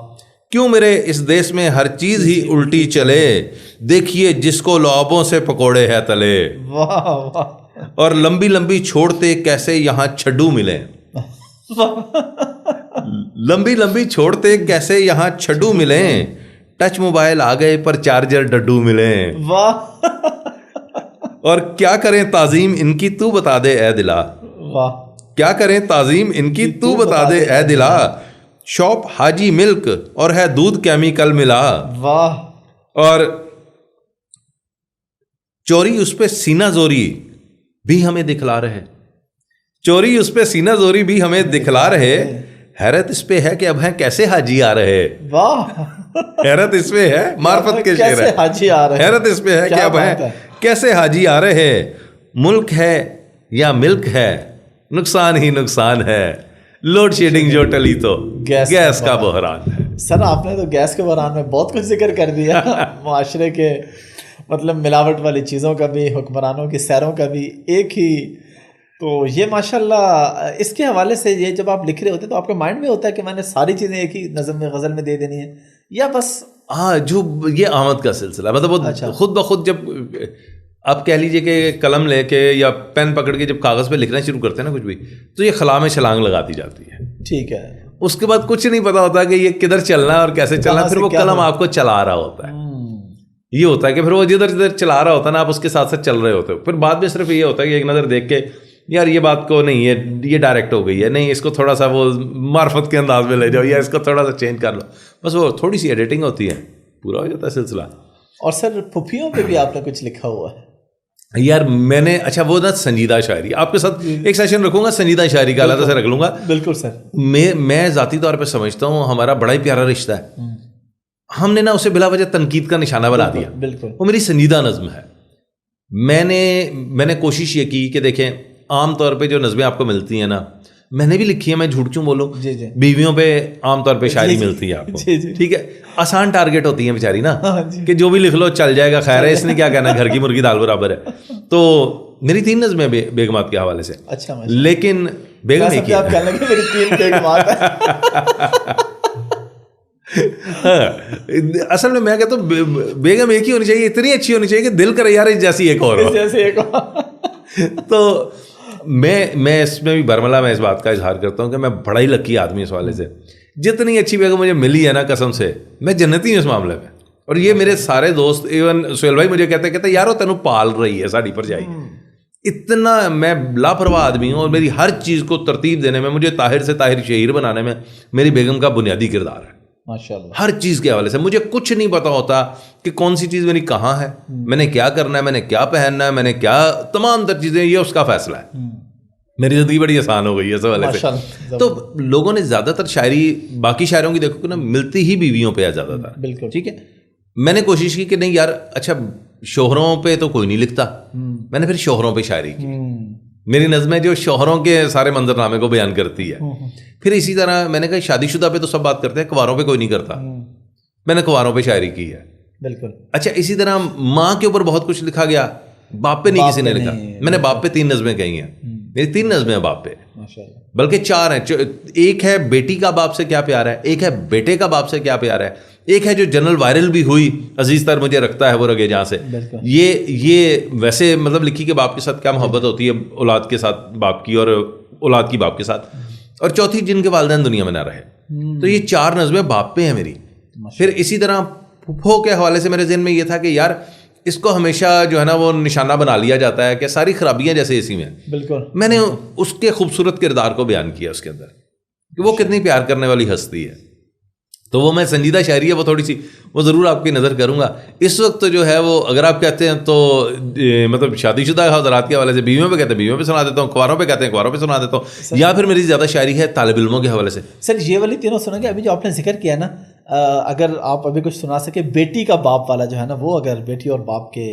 کیوں میرے اس دیس میں ہر چیز ہی الٹی چلے, دیکھیے جس کو لعابوں سے پکوڑے ہے تلے. واہ واہ. اور لمبی لمبی چھوڑتے کیسے یہاں چھڈو ملے. لمبی لمبی چھوڑتے کیسے یہاں چھڈو ملیں, ٹچ موبائل آ گئے پر چارجر ڈڈو ملیں. واہ. اور کیا کریں تعظیم ان کی تو بتا دے اے دلا. واہ. کیا کریں تعظیم ان کی تو بتا دے اے دلا, شاپ حاجی ملک اور ہے دودھ کیمیکل ملا. واہ. اور چوری اس پہ سینہ زوری بھی ہمیں دکھلا رہے, چوری اس پہ سینہ زوری بھی ہمیں دکھلا رہے. حیرت اس پہ ہے کہ اب ہیں کیسے حاجی آ رہے. واہ. حیرت اس پہ ہے, معرفت کے شعر ہے, حاجی آ رہے. حیرت اس پہ ہے کہ اب ہیں کیسے حاجی آ رہے. ملک ہے یا ملک ہے, نقصان ہی نقصان ہے. لوڈ شیڈنگ جو ٹلی تو گیس کا بحران ہے. سر آپ نے تو گیس کے بحران میں بہت کچھ ذکر کر دیا. معاشرے کے مطلب ملاوٹ والی چیزوں کا بھی, حکمرانوں کی سیروں کا بھی ایک ہی. تو یہ ماشاءاللہ اس کے حوالے سے یہ جب آپ لکھ رہے ہوتے ہیں تو آپ کے مائنڈ میں ہوتا ہے کہ میں نے ساری چیزیں ایک ہی نظم میں غزل میں دے دینی ہے, یا بس ہاں جو یہ آمد کا سلسلہ مطلب وہ خود بخود جب آپ کہہ لیجیے کہ قلم لے کے یا پین پکڑ کے جب کاغذ پہ لکھنا شروع کرتے ہیں نا کچھ بھی, تو یہ خلا میں چھلانگ لگاتی جاتی ہے. ٹھیک ہے. اس کے بعد کچھ نہیں پتا ہوتا کہ یہ کدھر چلنا ہے اور کیسے چلنا ہے, پھر وہ قلم آپ کو چلا رہا ہوتا ہے. یہ ہوتا ہے کہ پھر وہ جدھر جدھر چلا رہا ہوتا ہے نا آپ اس کے ساتھ ساتھ چل رہے ہوتے ہو. پھر بعد میں صرف یہ ہوتا ہے کہ ایک نظر دیکھ کے یار یہ بات کو نہیں ہے, یہ ڈائریکٹ ہو گئی ہے, نہیں اس کو تھوڑا سا وہ معرفت کے انداز میں لے جاؤ یا اس کو تھوڑا سا چینج کر لو, بس وہ تھوڑی سی ایڈیٹنگ ہوتی ہے, پورا ہو جاتا ہے سلسلہ. اور سر پھوپھیوں پہ بھی آپ نے کچھ لکھا ہوا ہے یار میں نے, اچھا وہ نا سنجیدہ شاعری, آپ کے ساتھ ایک سیشن رکھوں گا سنجیدہ شاعری کا, علیحدہ سے رکھ لوں گا. بالکل سر. میں ذاتی طور پہ سمجھتا ہوں ہمارا بڑا ہی پیارا رشتہ ہے, ہم نے نا اسے بلا وجہ تنقید کا نشانہ بنا دیا. بالکل. وہ میری سنجیدہ نظم ہے. میں نے کوشش یہ کی کہ دیکھیں عام طور پہ جو نظمیں آپ کو ملتی ہیں نا, میں نے بھی لکھی ہے, میں جھوٹ کیوں بولوں, بیویوں پہ عام طور پہ شاعری ملتی ہے آپ کو, ٹھیک ہے, آسان ٹارگٹ ہوتی ہیں بیچاری نا, کہ جو بھی لکھ لو چل جائے گا, خیر ہے, اس نے کیا کہنا, گھر کی مرغی دال برابر ہے. تو میری 3 نظمیں بیگمات کے حوالے سے. اچھا. لیکن بیگم ایک ہی اصل میں میں کہتا ہوں بیگم ایک ہی ہونی چاہیے, اتنی اچھی ہونی چاہیے کہ دل کرے یار جیسی ایک اور ہو. تو میں اس میں بھی برملا میں اس بات کا اظہار کرتا ہوں کہ میں بڑا ہی لکی آدمی اس والے سے. جتنی اچھی بیگم مجھے ملی ہے نا قسم سے, میں جنتی ہوں اس معاملے میں. اور یہ میرے سارے دوست, ایون سہیل بھائی مجھے کہتے یار وہ تینوں پال رہی ہے ساڑی پر جائی. اتنا میں لاپرواہ آدمی ہوں, اور میری ہر چیز کو ترتیب دینے میں, مجھے طاہر سے طاہر شہیر بنانے میں میری بیگم کا بنیادی کردار ہے. ماشاءاللہ. ہر چیز کے حوالے سے مجھے کچھ نہیں پتا ہوتا کہ کون سی چیز میری کہاں ہے, میں نے کیا کرنا ہے, میں نے کیا پہننا ہے, میں نے کیا, تمام تر چیزیں یہ اس کا فیصلہ ہے. میری زندگی بڑی آسان ہو گئی ہے اس حوالے سے. تو لوگوں نے زیادہ تر شاعری باقی شاعروں کی دیکھو کہ نا ملتی ہی بیویوں پہ ہے زیادہ تر. بالکل ٹھیک ہے. میں نے کوشش کی کہ نہیں یار اچھا شوہروں پہ تو کوئی نہیں لکھتا, میں نے پھر شوہروں پہ شاعری کی. میری نظمیں جو شوہروں کے سارے منظرنامے کو بیان کرتی ہے. پھر اسی طرح میں نے کہا شادی شدہ پہ تو سب بات کرتے ہیں, کنواروں پہ کوئی نہیں کرتا, میں نے کنواروں پہ شاعری کی ہے. بالکل. اچھا اسی طرح ماں کے اوپر بہت کچھ لکھا گیا, باپ پہ نہیں کسی نے لکھا. میں نے باپ پہ 3 نظمیں کہی ہیں, میری 3 نظمیں ہیں باپ پہ, بلکہ 4 ہیں. ایک ہے بیٹی کا باپ سے کیا پیار ہے, ایک ہے بیٹے کا باپ سے کیا پیار ہے, ایک ہے جو جنرل وائرل بھی ہوئی, عزیز تر مجھے رکھتا ہے وہ رگے جہاں سے. یہ ویسے مطلب لکھی کہ باپ کے ساتھ کیا محبت ہوتی ہے اولاد کے ساتھ باپ کی, اور اولاد کی باپ کے ساتھ, اور چوتھی جن کے والدین دنیا میں نہ رہے. تو یہ 4 نظمیں باپ پہ ہیں میری. پھر اسی طرح پھوپھو کے حوالے سے میرے ذہن میں یہ تھا کہ یار اس کو ہمیشہ جو ہے نا وہ نشانہ بنا لیا جاتا ہے کہ ساری خرابیاں جیسے اسی میں. بالکل. میں نے اس کے خوبصورت کردار کو بیان کیا اس کے اندر کہ وہ کتنی پیار کرنے والی ہستی ہے. تو وہ میں سنجیدہ شاعری ہے, وہ تھوڑی سی وہ ضرور آپ کی نظر کروں گا. اس وقت تو جو ہے وہ اگر آپ کہتے ہیں تو مطلب شادی شدہ حضرات کے حوالے سے بیویوں پہ کہتے ہیں بیویوں پہ سنا دیتا ہوں, کنواروں پہ کہتے ہیں کنواروں پہ سنا دیتا ہوں, یا پھر میری زیادہ شاعری ہے طالب علموں کے حوالے سے. سر یہ والی تینوں سنیں گے. ابھی جو آپ نے ذکر کیا نا, اگر آپ ابھی کچھ سنا سکے بیٹی کا باپ والا جو ہے نا, وہ اگر بیٹی اور باپ کے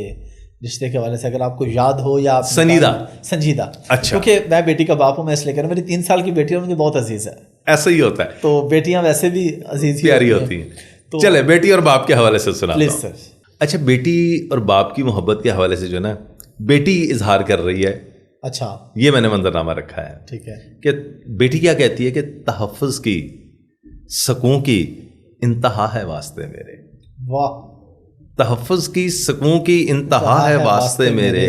رشتے کے حوالے سے اگر آپ کو یاد ہو یا سنجیدہ. اچھا. کیونکہ میں بیٹی کا باپ ہوں, میں اس لیے کہہ رہا ہوں, میری 3 سال کی بیٹی ہے, مجھے بہت عزیز ہے. ایسا ہی ہوتا ہے, تو بیٹیاں ویسے بھی عزیز پیاری ہوتی ہیں. چلے بیٹی اور باپ کے حوالے سے سنا پلیز سر. اچھا بیٹی اور باپ کی محبت کے حوالے سے جو ہے نا, بیٹی اظہار کر رہی ہے. اچھا. یہ میں نے منظرنامہ رکھا ہے. ٹھیک ہے. کہ بیٹی کیا کہتی ہے کہ تحفظ کی سکون کی انتہا ہے واسطے میرے. واہ. تحفظ کی سکون کی انتہا ہے واسطے میرے,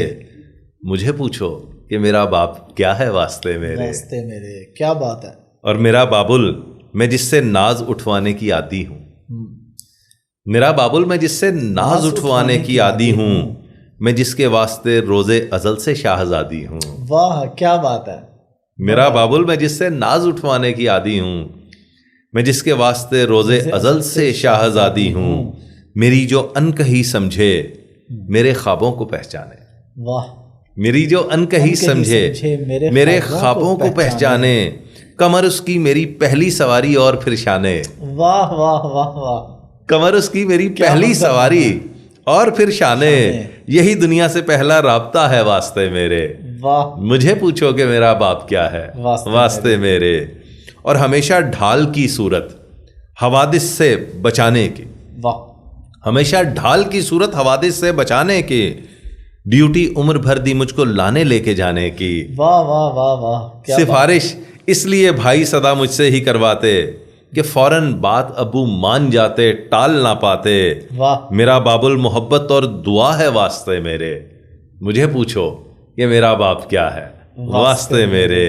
مجھے پوچھو کہ میرا باپ کیا ہے واسطے میرے. کیا بات ہے. اور میرا بابل میں جس سے ناز اٹھوانے کی عادی ہوں, میرا بابل میں جس سے ناز اٹھوانے کی عادی ہوں, میں جس کے واسطے روزے ازل سے شاہزادی ہوں. واہ کیا بات ہے. میرا بابل میں جس سے ناز اٹھوانے کی عادی ہوں, میں جس کے واسطے روزے ازل سے شاہزادی ہوں, میری جو انکہی سمجھے میرے خوابوں کو پہچانے. واہ. میری جو انکہی سمجھے میرے خوابوں کو پہچانے, کمر اس کی میری پہلی سواری اور پھر شانے. واہ واہ واہ واہ. کمر اس کی میری پہلی سواری اور پھر شانے, یہی دنیا سے پہلا رابطہ ہے واسطے میرے. واہ. مجھے پوچھو کہ میرا باپ کیا ہے واسطے میرے. اور ہمیشہ ڈھال کی صورت حوادث سے بچانے کی. واہ. ہمیشہ ڈھال کی صورت حوادث سے بچانے کی, ڈیوٹی عمر بھر دی مجھ کو لانے لے کے جانے کی. واہ واہ واہ واہ. سفارش اس لیے بھائی صدا مجھ سے ہی کرواتے, کہ فوراً بات ابو مان جاتے ٹال نہ پاتے. واہ میرا باب المحبت اور دعا ہے واسطے میرے. مجھے پوچھو کہ میرا باپ کیا ہے واسطے میرے.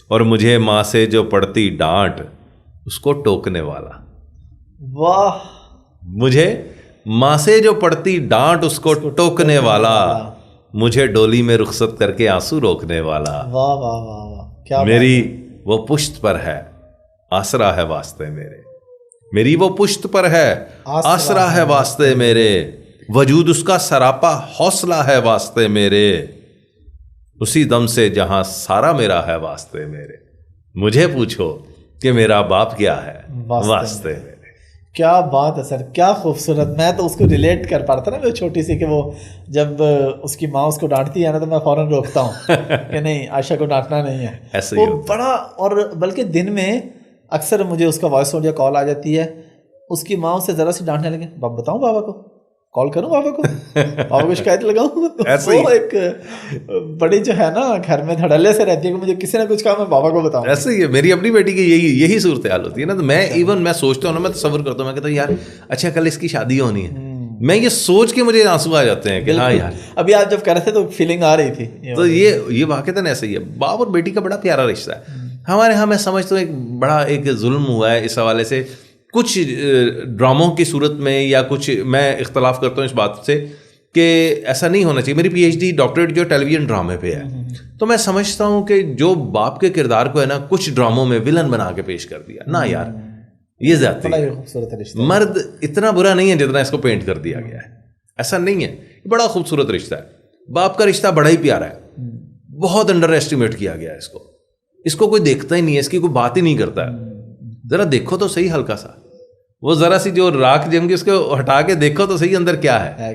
اور مجھے ماں سے جو پڑتی ڈانٹ اس کو ٹوکنے والا. واہ مجھے ماں سے جو پڑتی ڈانٹ اس کو ٹوکنے والا. مجھے ڈولی میں رخصت کر کے آنسو روکنے والا. واہ واہ واہ واہ کیا میری وہ پشت پر ہے آسرا ہے واسطے میرے. میری وہ پشت پر ہے آسرا ہے واسطے میرے. وجود اس کا سراپا حوصلہ ہے واسطے میرے. اسی دم سے جہاں سارا میرا ہے واسطے میرے. مجھے پوچھو کہ میرا باپ کیا ہے واسطے میرے. کیا بات ہے سر, کیا خوبصورت. میں تو اس کو ریلیٹ کر پاتا نا, وہ چھوٹی سی, کہ وہ جب اس کی ماں اس کو ڈانٹتی ہے نا تو میں فوراً روکتا ہوں کہ نہیں عائشہ کو ڈانٹنا نہیں ہے. ایسے وہ بڑا, اور بلکہ دن میں اکثر مجھے اس کا وائس نوٹ یا کال آ جاتی ہے, اس کی ماں اسے ذرا سی ڈانٹنے لگے, بتاؤں بابا کو, کال کروں بابا کو, بابا کو شکایت لگاؤں. وہ ایک بڑی جو ہے نا گھر میں دھڑلے سے رہتی ہے کہ مجھے کسی نے کچھ کہا میں بابا کو بتاؤں. ایسے ہی ہے میری اپنی بیٹی کی یہی صورتحال ہوتی ہے نا. تو میں ایون میں سوچتا ہوں نا, میں تصور کرتا ہوں, میں کہتا ہوں یار اچھا کل اس کی شادی ہونی ہے. میں یہ سوچ کے مجھے آنسو آ جاتے ہیں کہ ہاں یار. ابھی آپ جب کر رہے تھے تو فیلنگ آ رہی تھی. تو یہ واقعتاً ایسا ہی ہے. باپ اور بیٹی کا بڑا پیارا رشتہ ہے ہمارے یہاں. میں سمجھتا ہوں ایک بڑا ایک ظلم ہوا ہے اس حوالے سے. کچھ ڈراموں کی صورت میں یا کچھ, میں اختلاف کرتا ہوں اس بات سے کہ ایسا نہیں ہونا چاہیے. میری پی ایچ ڈی ڈاکٹریٹ جو ٹیلی ویژن ڈرامے پہ ہے, تو میں سمجھتا ہوں کہ جو باپ کے کردار کو ہے نا کچھ ڈراموں میں ولن بنا کے پیش کر دیا نا یار, یہ زیادتی ہے. مرد اتنا برا نہیں ہے جتنا اس کو پینٹ کر دیا گیا ہے. ایسا نہیں ہے, بڑا خوبصورت رشتہ ہے. باپ کا رشتہ بڑا ہی پیارا ہے. بہت انڈر ایسٹیمیٹ کیا گیا ہے اس کو. اس کو کوئی دیکھتا ہی نہیں ہے, اس کی کوئی بات ہی نہیں کرتا ہے. ذرا دیکھو تو صحیح ہلکا سا, وہ ذرا سی جو راکھ جم گی اس کو ہٹا کے دیکھو تو صحیح اندر کیا ہے,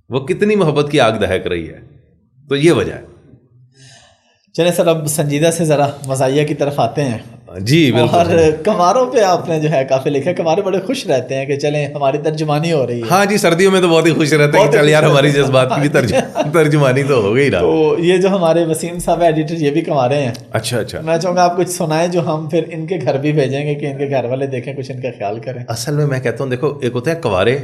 وہ کتنی محبت کی آگ دہک رہی ہے. تو یہ وجہ ہے. چلیں سر, اب سنجیدہ سے ذرا مزاحیہ کی طرف آتے ہیں. جی بالکل. اور کنواروں پہ آپ نے جو ہے کافی لکھا, کنوارے بڑے خوش رہتے ہیں کہ چلیں ہماری ترجمانی ہو رہی ہے. ہاں جی, سردیوں میں تو بہت ہی خوش رہتے ہیں کہ چل یار ہماری جذبات کی بھی ترجمانی تو ہو گئی نا. تو یہ جو ہمارے وسیم صاحب ایڈیٹر یہ بھی کنوارے ہیں. اچھا اچھا. میں چاہوں گا آپ کچھ سنائیں جو ہم پھر ان کے گھر بھی بھیجیں گے کہ ان کے گھر والے دیکھیں, کچھ ان کا خیال کریں. اصل میں کہتا ہوں دیکھو, ایک ہوتے ہیں کنوارے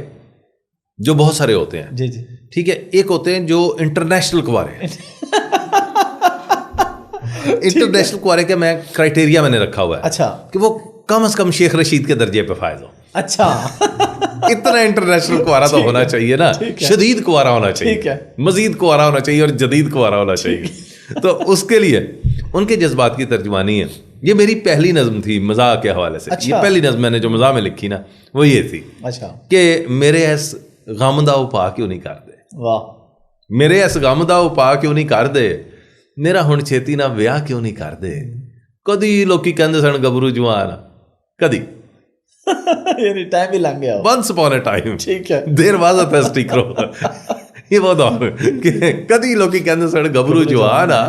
جو بہت سارے ہوتے ہیں, جی جی ٹھیک ہے. ایک ہوتے ہیں جو انٹرنیشنل کنوارے. انٹرنیشنل کنوارے کا میں کرائٹیریا میں نے رکھا ہوا ہے. اچھا, کہ وہ کم از کم شیخ رشید کے درجے پہ فائز ہو. اچھا, اتنا انٹرنیشنل کنوارا تو ہونا چاہیے نا. شدید کنوارا ہونا چاہیے, مزید کنوارا ہونا چاہیے, اور جدید کنوارا ہونا چاہیے. تو اس کے لیے ان کے جذبات کی ترجمانی ہے. یہ میری پہلی نظم تھی مزاح کے حوالے سے. یہ پہلی نظم میں نے جو مزاح میں لکھی نا وہ یہ تھی کہ میرے ایس غامدہ پا کیوں نہیں کر دے. واہ. میرے ایس غامدہ پا کیوں نہیں کر دے, میرا ہن چھیتی نہ ویاہ کیوں نہیں کر دے. کدی لوکی کہندے سن گبرو جوان, کدی یعنی ٹائم ہی لنگ گیا. ونس اپون اے ٹائم, ٹھیک ہے, دیر واز اے پیسٹری کرو. یہ وہ دور کہ کدی لوکی کہندے سن گبرو جوان آ,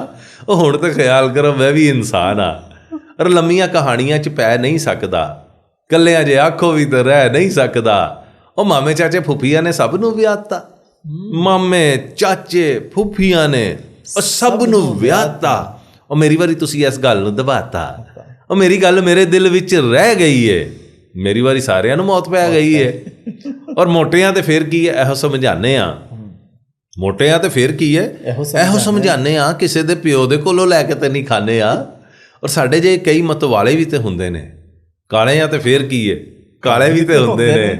ہن تے خیال کرو میں بھی انسان آ. اور لمیاں کہانیاں چ پی نہیں سکدا, کلیاں جے آکھو بھی تے رہ نہیں سکدا. او مامے چاچے پھوپھیاں نے سب نو ویاہتا, مامے چاچے پھوپھیاں نے سب نو ویاہتا. اور میری واری تسی اس گل نو دباتا, اور میری گل میرے دل وچ رہ گئی ہے. میری واری سارے نو موت پی گئی ہے. اور موٹیاں تے پھر کی ہے ایہو سمجھانے ہاں, موٹیاں تے پھر کی ہے ایہو سمجھانے ہاں, کسے دے پیو دے کولوں لے کے تے نہیں کھانے ہاں. اور ساڈے جے کئی متوالے بھی تے ہوندے نے, کالے یا تے پھر کی ہے, کالے بھی تے ہوندے نے.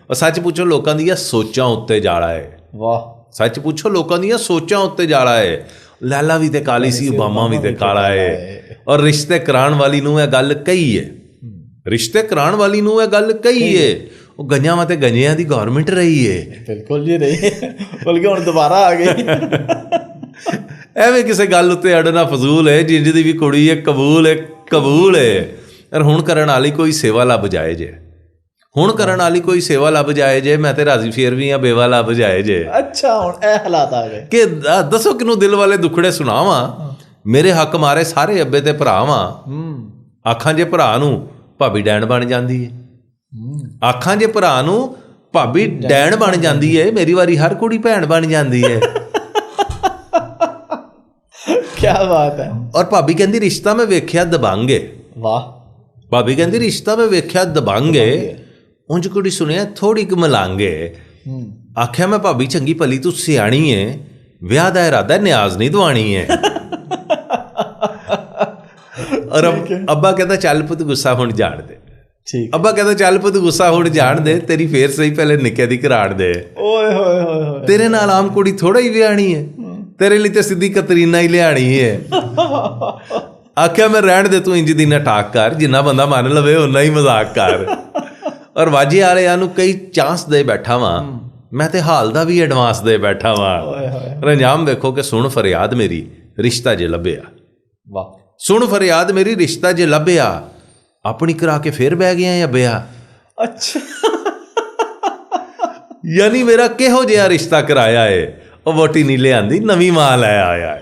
اور سچ پوچھو لوکاں دی سوچاں اُتے جاڑا ہے. واہ. سچ پوچھو لوکاں دی سوچاں اُتے جاڑا ہے. لیلا بھی تے کالی سی, اوباما بھی تے کالا ہے. اور رشتے کران والی نو یہ گل کہی ہے, رشتے کران والی نو یہ گل کہی ہے. وہ گنجاں تے گنجیاں دی گورنمنٹ رہی ہے. بالکل جی رہی ہے, بلکہ ہن دوبارہ آ گئی. ایویں کسے گل اتنے اڑنا فضول ہے, جنج دی بھی کڑی ہے قبول ہے, قبول ہے. اور ہن کرن والی کوئی سیوا لب جائے جے, ہن کرن والی کوئی سیوا لب جائے جے. میں تے راضی پھر بھی ہاں بیوہ لب جائے جے. اچھا ہن اے حالات آ گئے کہ دسو کنوں دل والے دکھڑے سناواں. میرے حق مارے سارے ابے تے بھرا واں, آکھاں جے بھرا نو بھابی ڈین بن جاندی ہے, آکھاں جے بھرا نو بھابی ڈین بن جاندی ہے. میری واری ہر کڑی بھین بن جاندی ہے. کیا بات ہے. اور بھابی کہندی رشتہ میں ویکھیا دبانگے. واہ. ਭਾਬੀ ਕਹਿੰਦੀ ਰਿਸ਼ਤਾ ਮੈਂ ਵੇਖਿਆ ਦਬਾਂਗੇ, ਉਂਝ ਕੁੜੀ ਸੁਣਿਆ ਥੋੜੀ ਕੁ ਮਲਾਂਗੇ। ਆਖਿਆ ਮੈਂ ਭਾਬੀ ਚੰਗੀ ਭਲੀ ਤੂੰ ਸਿਆਣੀ ਏ, ਵਿਆਹ ਦਾ ਇਰਾਦਾ ਨਿਆਜ਼ ਨਹੀਂ ਦਵਾਣੀ ਏ। ਔਰ ਅੱਬਾ ਕਹਿੰਦਾ ਚੱਲ ਪੁੱਤ ਗੁੱਸਾ ਹੁਣ ਜਾਣ ਦੇ। ਠੀਕ। ਅੱਬਾ ਕਹਿੰਦਾ ਚੱਲ ਪੁੱਤ ਗੁੱਸਾ ਹੁਣ ਜਾਣ ਦੇ, ਤੇਰੀ ਫੇਰ ਸਹੀ ਪਹਿਲੇ ਨਿੱਕੇ ਦੀ ਘਰਾੜ ਦੇ। ਓਏ ਹੋਏ ਹੋਏ ਹੋਏ, ਤੇਰੇ ਨਾਲ ਆਮ ਕੁੜੀ ਥੋੜਾ ਹੀ ਵਿਆਹਣੀ ਹੈ, ਤੇਰੇ ਲਈ ਤੇ ਸਿੱਧੀ ਕਤਰੀਨਾ ਹੀ ਲਿਆਣੀ ਹੈ। ਆਖਿਆ ਮੈਂ ਰਹਿਣ ਦੇ, ਤੂੰ ਇੰਜ ਦੀ ਨਾ ਟਾਕ ਕਰ, ਜਿੰਨਾ ਬੰਦਾ ਮੰਨ ਲਵੇ ਓਨਾ ਹੀ ਮਜ਼ਾਕ ਕਰ। ਔਰ ਵਾਜੇ ਵਾਲਿਆਂ ਨੂੰ ਕਈ ਚਾਂਸ ਦੇ ਬੈਠਾ ਵਾਂ, ਮੈਂ ਤੇ ਹਾਲ ਦਾ ਵੀ ਐਡਵਾਂਸ ਦੇ ਬੈਠਾ ਵਾਂ। ਰੰਜਾਮ ਵੇਖੋ ਕਿ ਸੁਣ ਫਰਿਆਦ ਮੇਰੀ ਰਿਸ਼ਤਾ ਜੇ ਲੱਭਿਆ। ਵਾਹ। ਸੁਣ ਫਰਿਆਦ ਮੇਰੀ ਰਿਸ਼ਤਾ ਜੇ ਲੱਭਿਆ, ਆਪਣੀ ਕਰਾ ਕੇ ਫੇਰ ਬਹਿ ਗਿਆ ਜਾਂ ਬਿਆ। ਅੱਛਾ। ਯਾਨੀ ਮੇਰਾ ਕਿਹੋ ਜਿਹਾ ਰਿਸ਼ਤਾ ਕਰਾਇਆ ਏ, ਉਹ ਵੋਟੀ ਨਹੀਂ ਲਿਆਂਦੀ, ਨਵੀਂ ਮਾਂ ਲੈ ਆਇਆ ਹੈ।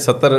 70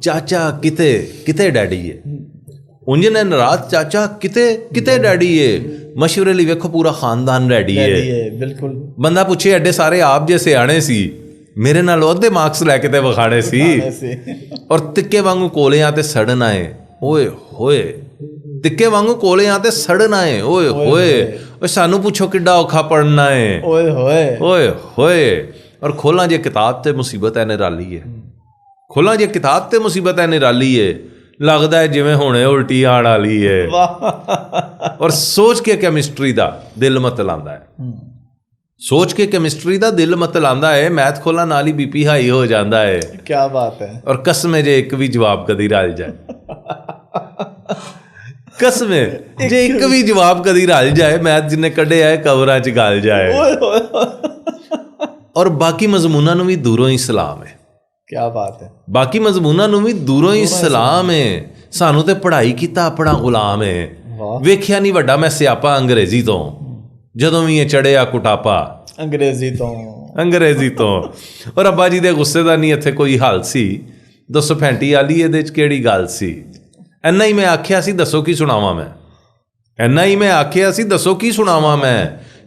ਚਾਚਾ ਕਿਤੇ ਡੈਡੀ ਹੈ, ਉਂਝ ਨੇ ਨਾਰਾਜ਼ ਚਾਚਾ ਕਿਤੇ ਡੈਡੀ ਹੈ। ਮਸ਼ਵਰੇ ਲਈ ਵੇਖੋ ਪੂਰਾ ਖਾਨਦਾਨ ਰੈਡੀ ਹੈ। ਬਿਲਕੁਲ। ਬੰਦਾ ਪੁੱਛੇ ਐਡੇ ਸਾਰੇ ਆਪ ਜੇ ਸਿਆਣੇ ਸੀ, ਮੇਰੇ ਨਾਲ ਉਹਦੇ ਮਾਰਕਸ ਲੈ ਕੇ ਤੇ ਵਿਖਾੜੇ ਸੀ, ਔਰ ਤਿੱਕੇ ਵਾਂਗੂ ਕੋਲਿਆਂ ਤੇ ਸੜਨ ਆਏ, ਓਏ ਹੋਏ, ਤਿੱਕੇ ਵਾਂਗੂ ਕੋਲਿਆਂ ਤੇ ਸੜਨ ਆਏ, ਓਏ ਹੋਏ। ਸਾਨੂੰ ਪੁੱਛੋ ਕਿੱਡਾ ਔਖਾ ਪੜ੍ਹਨਾ ਹੈ, ਓਏ ਹੋਏ। ਔਰ ਖੋਲਾਂ ਜੇ ਕਿਤਾਬ ਤੇ ਮੁਸੀਬਤ ਹੈ ਨਿਰਾਲੀ ਹੈ, ਖੋਲਾਂ ਜੇ ਕਿਤਾਬ ਤੇ ਮੁਸੀਬਤ ਹੈ ਨਿਰਾਲੀ ਹੈ, ਲੱਗਦਾ ਹੈ ਜਿਵੇਂ ਹੁਣੇ ਉਲਟੀ ਆਣ ਵਾਲੀ ਹੈ। ਔਰ ਸੋਚ ਕੇ ਕੈਮਿਸਟਰੀ ਦਾ ਦਿਲ ਮਤਲਾਉਂਦਾ ਹੈ, ਸੋਚ ਕੇ ਕੈਮਿਸਟਰੀ ਦਾ ਦਿਲ ਮਤਲਾਉਂਦਾ ਹੈ। ਮੈਥ ਖੋਲਾਂ ਨਾਲ ਹੀ BP ਹਾਈ ਹੋ ਜਾਂਦਾ ਹੈ। ਕੀ ਬਾਤ ਹੈ। ਔਰ ਕਸਮੇ ਜੇ ਇੱਕ ਵੀ ਜਵਾਬ ਕਦੀ ਰਲ ਜਾਏ, ਕਸਮੇ ਜੇ ਇੱਕ ਵੀ ਜਵਾਬ ਕਦੀ ਰਲ ਜਾਏ, ਮੈਥ ਜਿੰਨੇ ਕੱਢੇ ਆਏ ਕਵਰਾਂ 'ਚ ਗਲ ਜਾਏ। ਔਰ ਬਾਕੀ ਮਜ਼ਮੂਨਾਂ ਨੂੰ ਵੀ ਦੂਰੋਂ ਹੀ ਸਲਾਮ ਹੈ। ਕੀ ਬਾਤ ਹੈ। ਬਾਕੀ ਮਜ਼ਮੂਨਾਂ ਨੂੰ ਵੀ ਦੂਰੋਂ ਹੀ ਸਲਾਮ ਹੈ। ਸਾਨੂੰ ਤੇ ਪੜ੍ਹਾਈ ਕੀਤਾ ਆਪਣਾ ਗੁਲਾਮ ਹੈ। ਵੇਖਿਆ ਨਹੀਂ ਵੱਡਾ ਮੈਂ ਸਿਆਪਾ ਅੰਗਰੇਜ਼ੀ ਤੋਂ, ਜਦੋਂ ਵੀ ਇਹ ਚੜਿਆ ਕੁਟਾਪਾ ਅੰਗਰੇਜ਼ੀ ਤੋਂ। ਔਰ ਅੱਬਾ ਜੀ ਦੇ ਗੁੱਸੇ ਦਾ ਨਹੀਂ ਇੱਥੇ ਕੋਈ ਹੱਲ ਸੀ, ਦੱਸੋ ਫੈਂਟੀ ਵਾਲੀ ਇਹਦੇ 'ਚ ਕਿਹੜੀ ਗੱਲ ਸੀ। ਇੰਨਾ ਹੀ ਮੈਂ ਆਖਿਆ ਸੀ, ਦੱਸੋ ਕੀ ਸੁਣਾਵਾਂ ਮੈਂ, ਇੰਨਾ ਹੀ ਮੈਂ ਆਖਿਆ ਸੀ, ਦੱਸੋ ਕੀ ਸੁਣਾਵਾਂ ਮੈਂ।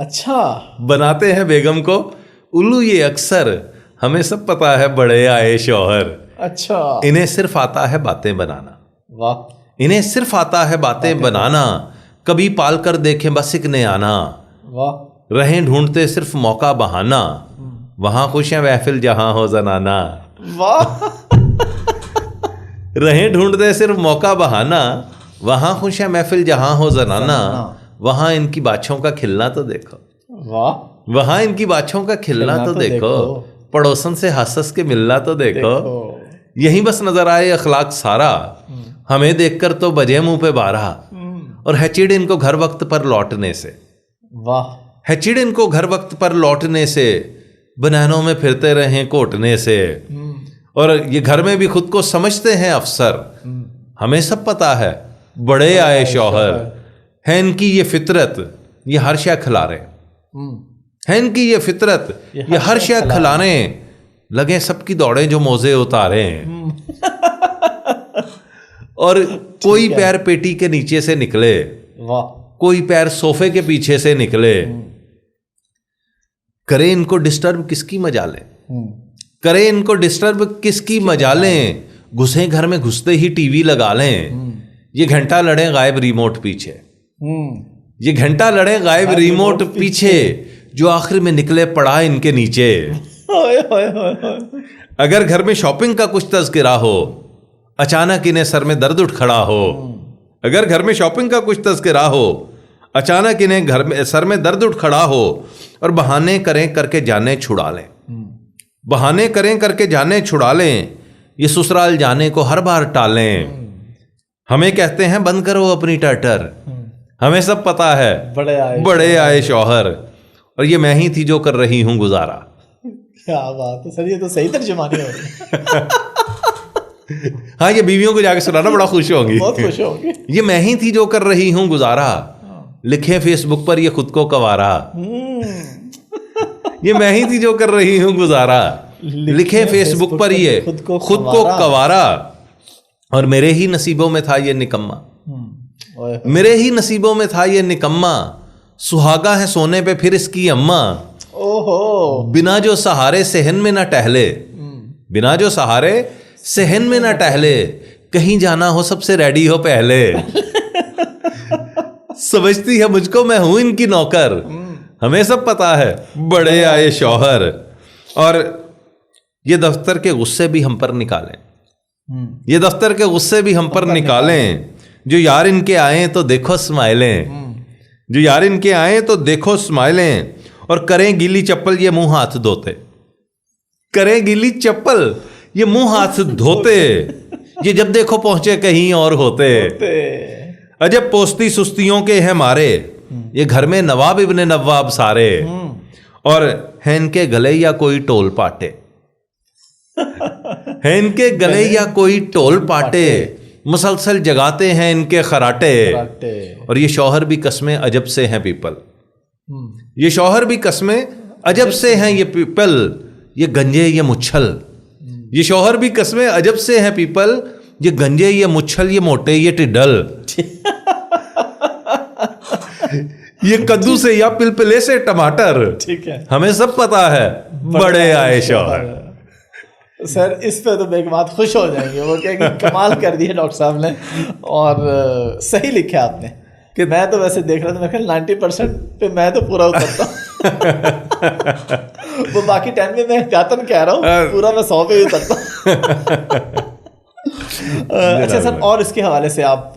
اچھا بناتے ہیں بیگم کو الو یہ اکثر، ہمیں سب پتا ہے بڑے آئے شوہر، اچھا انہیں صرف آتا ہے باتیں بنانا، واہ انہیں صرف آتا ہے باتیں بنانا، کبھی پال کر دیکھیں بس ایک نے آنا، واہ رہیں ڈھونڈتے صرف موقع بہانا، وہاں خوشیاں محفل جہاں ہو زنانا، واہ رہیں ڈھونڈتے صرف موقع بہانا، وہاں خوشیاں محفل جہاں ہو زنانا، وہاں ان کی باچھوں کا کھلنا تو دیکھو، واہ وہاں ان کی باچھوں کا کھلنا تو دیکھو، پڑوسن سے ہنس کے ملنا تو دیکھو، یہیں بس نظر آئے اخلاق سارا، ہمیں دیکھ کر تو بجے منہ پہ بارہ، اور ہے چڑ ان کو گھر وقت پر لوٹنے سے، واہ ہے چڑ ان کو گھر وقت پر لوٹنے سے، بنانوں میں پھرتے رہیں کوٹنے سے، اور یہ گھر میں بھی خود کو سمجھتے ہیں افسر، ہمیں سب پتا ہے بڑے آئے شوہر، ہے ان کی یہ فطرت یہ ہر شے کھلارے، ہے ان کی یہ فطرت یہ ہر شے کھلانے، لگے سب کی دوڑیں جو موزے اتارے، اور کوئی پیر پیٹی کے نیچے سے نکلے، واہ کوئی پیر صوفے کے پیچھے سے نکلے، کرے ان کو ڈسٹرب کس کی مجالیں، کرے ان کو ڈسٹرب کس کی مجالیں، گھسیں گھر میں گھستے ہی ٹی وی لگا لیں، یہ گھنٹہ لڑے غائب ریموٹ پیچھے، یہ گھنٹہ لڑے غائب ریموٹ پیچھے، جو آخر میں نکلے پڑا ان کے نیچے، اگر گھر میں شاپنگ کا کچھ تذکرہ ہو، اچانک انہیں سر میں درد اٹھ کھڑا ہو، اگر گھر میں شاپنگ کا کچھ تذکرہ ہو، اچانک انہیں گھر میں سر میں درد اٹھ کھڑا ہو، اور بہانے کریں کر کے جانے چھڑا لیں، بہانے کریں کر کے جانے چھڑا لیں، یہ سسرال جانے کو ہر بار ٹالیں، ہمیں کہتے ہیں بند کرو اپنی ٹرٹر، ہمیں سب پتا ہے بڑے آئے شوہر، اور یہ میں ہی تھی جو کر رہی ہوں گزارا۔ کیا بات ہے سر، یہ تو صحیح ترجمانی ہو رہی ہے۔ ہاں یہ بیویوں کو جا کے سنانا بڑا خوش ہوں گی، بہت خوش ہوں گی۔ یہ میں ہی تھی جو کر رہی ہوں گزارا، لکھے فیس بک پر یہ خود کو کوارا، یہ میں ہی تھی جو کر رہی ہوں گزارا، لکھے فیس بک پر یہ خود کو کوارا، اور میرے ہی نصیبوں میں تھا یہ نکما، میرے ہی نصیبوں میں تھا یہ نکما، سہاگا ہے سونے پہ پھر اس کی اماں، بنا جو سہارے صحن میں نہ ٹہلے، بنا جو سہارے صحن میں نہ ٹہلے، کہیں جانا ہو سب سے ریڈی ہو پہلے، سمجھتی ہے مجھ کو میں ہوں ان کی نوکر، ہمیں سب پتا ہے بڑے آئے شوہر، اور یہ دفتر کے غصے بھی ہم پر نکالیں، یہ دفتر کے غصے بھی ہم پر نکالیں، جو یار ان کے آئیں تو دیکھو اسمائلیں، جو یار ان کے آئیں تو دیکھو اسمائلیں، اور کریں گیلی چپل یہ منہ ہاتھ دھوتے، کریں گیلی چپل یہ منہ ہاتھ دھوتے، یہ جب دیکھو پہنچے کہیں اور ہوتے، عجب پوستی سستیوں کے ہیں مارے، یہ گھر میں نواب ابن نواب سارے، اور ہیں ان کے گلے یا کوئی ٹول پاٹے، ہیں ان کے گلے یا کوئی ٹول پاٹے، مسلسل جگاتے ہیں ان کے خراٹے، اور یہ شوہر بھی قسمیں عجب سے ہیں پیپل، یہ شوہر بھی قسمیں عجب سے ہیں یہ پیپل، یہ گنجے یہ مچھل، یہ شوہر بھی قسمیں عجب سے ہیں پیپل، یہ گنجے یہ مچھل یہ موٹے یہ ٹڈل، یہ کدو سے یا پلپلے سے ٹماٹر، ٹھیک ہے، ہمیں سب پتا ہے بڑے آئے شوہر۔ سر اس پہ تو بیگمات خوش ہو جائیں گے، وہ کہیں گے کمال کر دیا ڈاکٹر صاحب نے، اور صحیح لکھا آپ نے، کہ میں تو ویسے دیکھ رہا تھا، میں خیال 90% پہ میں تو پورا اترتا ہوں، وہ باقی 10 میں احتیاطاً کہہ رہا ہوں، پورا میں 100 پہ ہی اترتا ہوں۔ اچھا سر، اور اس کے حوالے سے آپ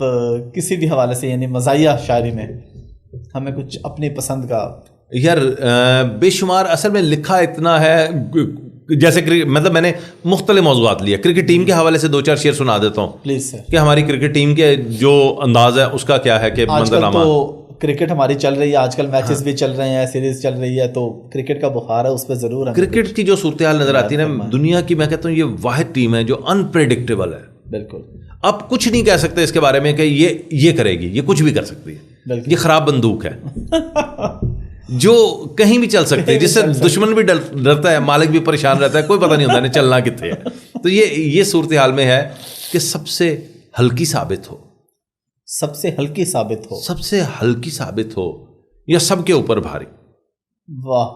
کسی بھی حوالے سے، یعنی مزاحیہ شاعری میں ہمیں کچھ اپنی پسند کا؟ یار بے شمار، اصل میں لکھا اتنا ہے، جیسے مطلب میں نے مختلف موضوعات لیا، کرکٹ ٹیم کے حوالے سے 2-4 شعر سنا دیتا ہوں پلیز سر، کہ ہماری کرکٹ ٹیم کے جو انداز ہے اس کا کیا ہے، کہ آج کل منظرنامہ تو کرکٹ ہماری چل رہی ہے، آج کل میچز بھی چل رہے ہیں، سیریز چل رہی ہے، تو کرکٹ کا بخار ہے، اس پہ ضرور ہے۔ کرکٹ کی جو صورتحال نظر آتی ہے نا دنیا کی، میں کہتا ہوں یہ واحد ٹیم ہے جو انپریڈکٹیبل ہے، بالکل، آپ کچھ نہیں کہہ سکتے اس کے بارے میں کہ یہ کرے گی، یہ کچھ بھی کر سکتی ہے، یہ خراب بندوق ہے جو کہیں بھی چل سکتے ہیں، جس سے دشمن بھی ڈرتا ہے، مالک بھی پریشان رہتا ہے، کوئی پتہ نہیں ہوتا انہیں چلنا کتنے ہے۔ تو یہ صورتحال میں ہے کہ سب سے ہلکی ثابت ہو، سب سے ہلکی ثابت ہو، سب سے ہلکی ثابت ہو، یا سب کے اوپر بھاری، واہ,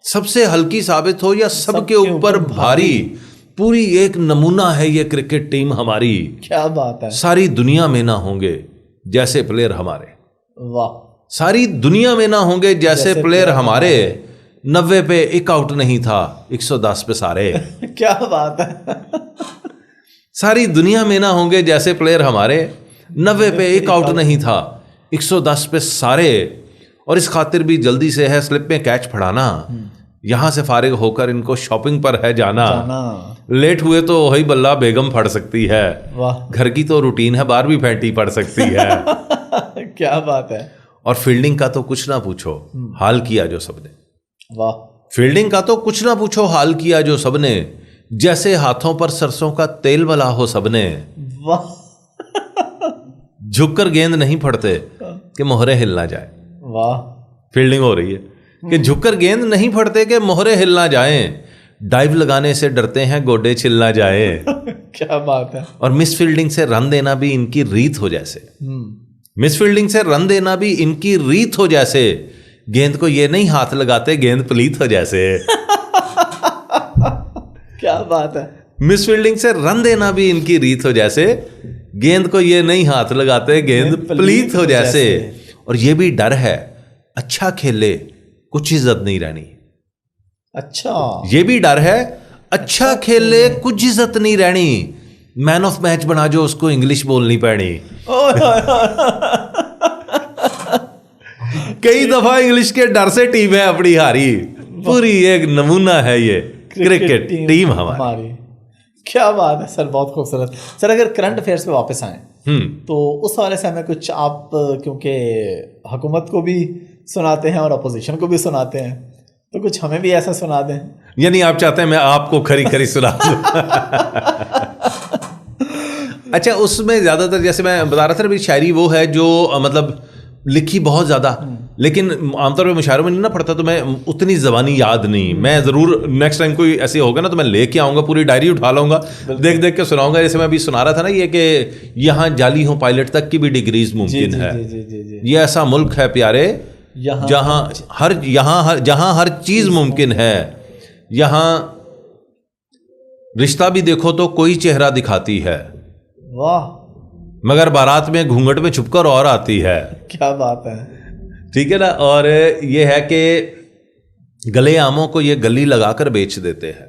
سب سے ہلکی ثابت ہو یا سب کے اوپر بھاری, پوری ایک نمونہ ہے یہ کرکٹ ٹیم ہماری. کیا بات ہے, ساری دنیا میں نہ ہوں گے جیسے پلیئر ہمارے. واہ, ساری دنیا میں نہ ہوں گے جیسے پلیئر ہمارے. 90 پہ ایک آؤٹ نہیں تھا, 110 پہ سارے. کیا بات ہے. ساری دنیا میں نہ ہوں گے جیسے پلیئر ہمارے. 90 پہ ایک آؤٹ نہیں تھا, 110 پہ سارے. اور اس خاطر بھی جلدی سے ہے سلپ میں کیچ پھڑانا, یہاں سے فارغ ہو کر ان کو شاپنگ پر ہے جانا. لیٹ ہوئے تو وہی بلہ بیگم پھڑ سکتی ہے. گھر کی تو روٹین ہے, باہر بھی پھینٹی پڑ سکتی ہے. کیا بات ہے. اور فیلڈنگ کا تو کچھ نہ پوچھو, حال کیا جو سب نے. واہ, فیلڈنگ کا تو کچھ نہ پوچھو, حال کیا جو سب نے. جیسے ہاتھوں پر سرسوں کا تیل ملا ہو سب نے. واہ, جھک کر گیند نہیں پھڑتے کہ مہرے ہل نہ جائے. واہ, فیلڈنگ ہو رہی ہے کہ جھک کر گیند نہیں پھڑتے کہ مہرے ہل نہ جائیں. ڈائیو لگانے سے ڈرتے ہیں گوڈے چھل نہ جائے. کیا بات ہے. اور مس فیلڈنگ سے رن دینا بھی ان کی ریت ہو جیسے. مس فیلڈنگ سے رن دینا بھی ان کی ریت ہو جیسے. گیند کو یہ نہیں ہاتھ لگاتے گیند پلیت ہو جیسے. کیا بات ہے. مس فیلڈنگ سے رن دینا بھی ان کی ریت ہو جیسے. گیند کو یہ نہیں ہاتھ لگاتے گیند پلیت ہو جیسے. اور یہ بھی ڈر ہے اچھا کھیلے کچھ عزت نہیں رہنی. اچھا, یہ بھی ڈر ہے اچھا کھیلے کچھ عزت نہیں رہنی. مین آف میچ بنا جو اس کو انگلش بولنی پڑنی. کئی دفعہ انگلش کے ڈر سے ٹیم ہے اپنی ہاری. پوری ایک نمونہ ہے یہ کرکٹ ٹیم ہماری. کیا بات ہے سر, بہت خوبصورت. سر اگر کرنٹ افیئرس پہ واپس آئیں تو اس حوالے سے ہمیں کچھ, آپ کیونکہ حکومت کو بھی سناتے ہیں اور اپوزیشن کو بھی سناتے ہیں, تو کچھ ہمیں بھی ایسا سنا دیں. یعنی آپ چاہتے ہیں میں آپ کو کھری کھری سنا دوں. اچھا, اس میں زیادہ تر جیسے میں بتا رہا تھا بھی شاعری وہ ہے جو مطلب لکھی بہت زیادہ, لیکن عام طور پہ مشاعروں میں نہیں نہ پڑھتا, تو میں اتنی زبانی یاد نہیں. میں ضرور نیکسٹ ٹائم کوئی ایسے ہوگا نا تو میں لے کے آؤں گا, پوری ڈائری اٹھا لاؤں گا, دیکھ دیکھ کے سناؤں گا. جیسے میں ابھی سنا رہا تھا نا یہ کہ یہاں جعلی ہوں پائلٹ تک کی بھی ڈگریز ممکن ہے. یہ ایسا ملک ہے پیارے جہاں ہر چیز ممکن ہے. یہاں رشتہ بھی دیکھو تو کوئی چہرہ دکھاتی ہے. واہ, مگر بارات میں گھونگھٹ میں چھپ کر اور آتی ہے. کیا بات ہے. ٹھیک ہے نا. اور یہ ہے کہ گلے آموں کو یہ گلی لگا کر بیچ دیتے ہیں.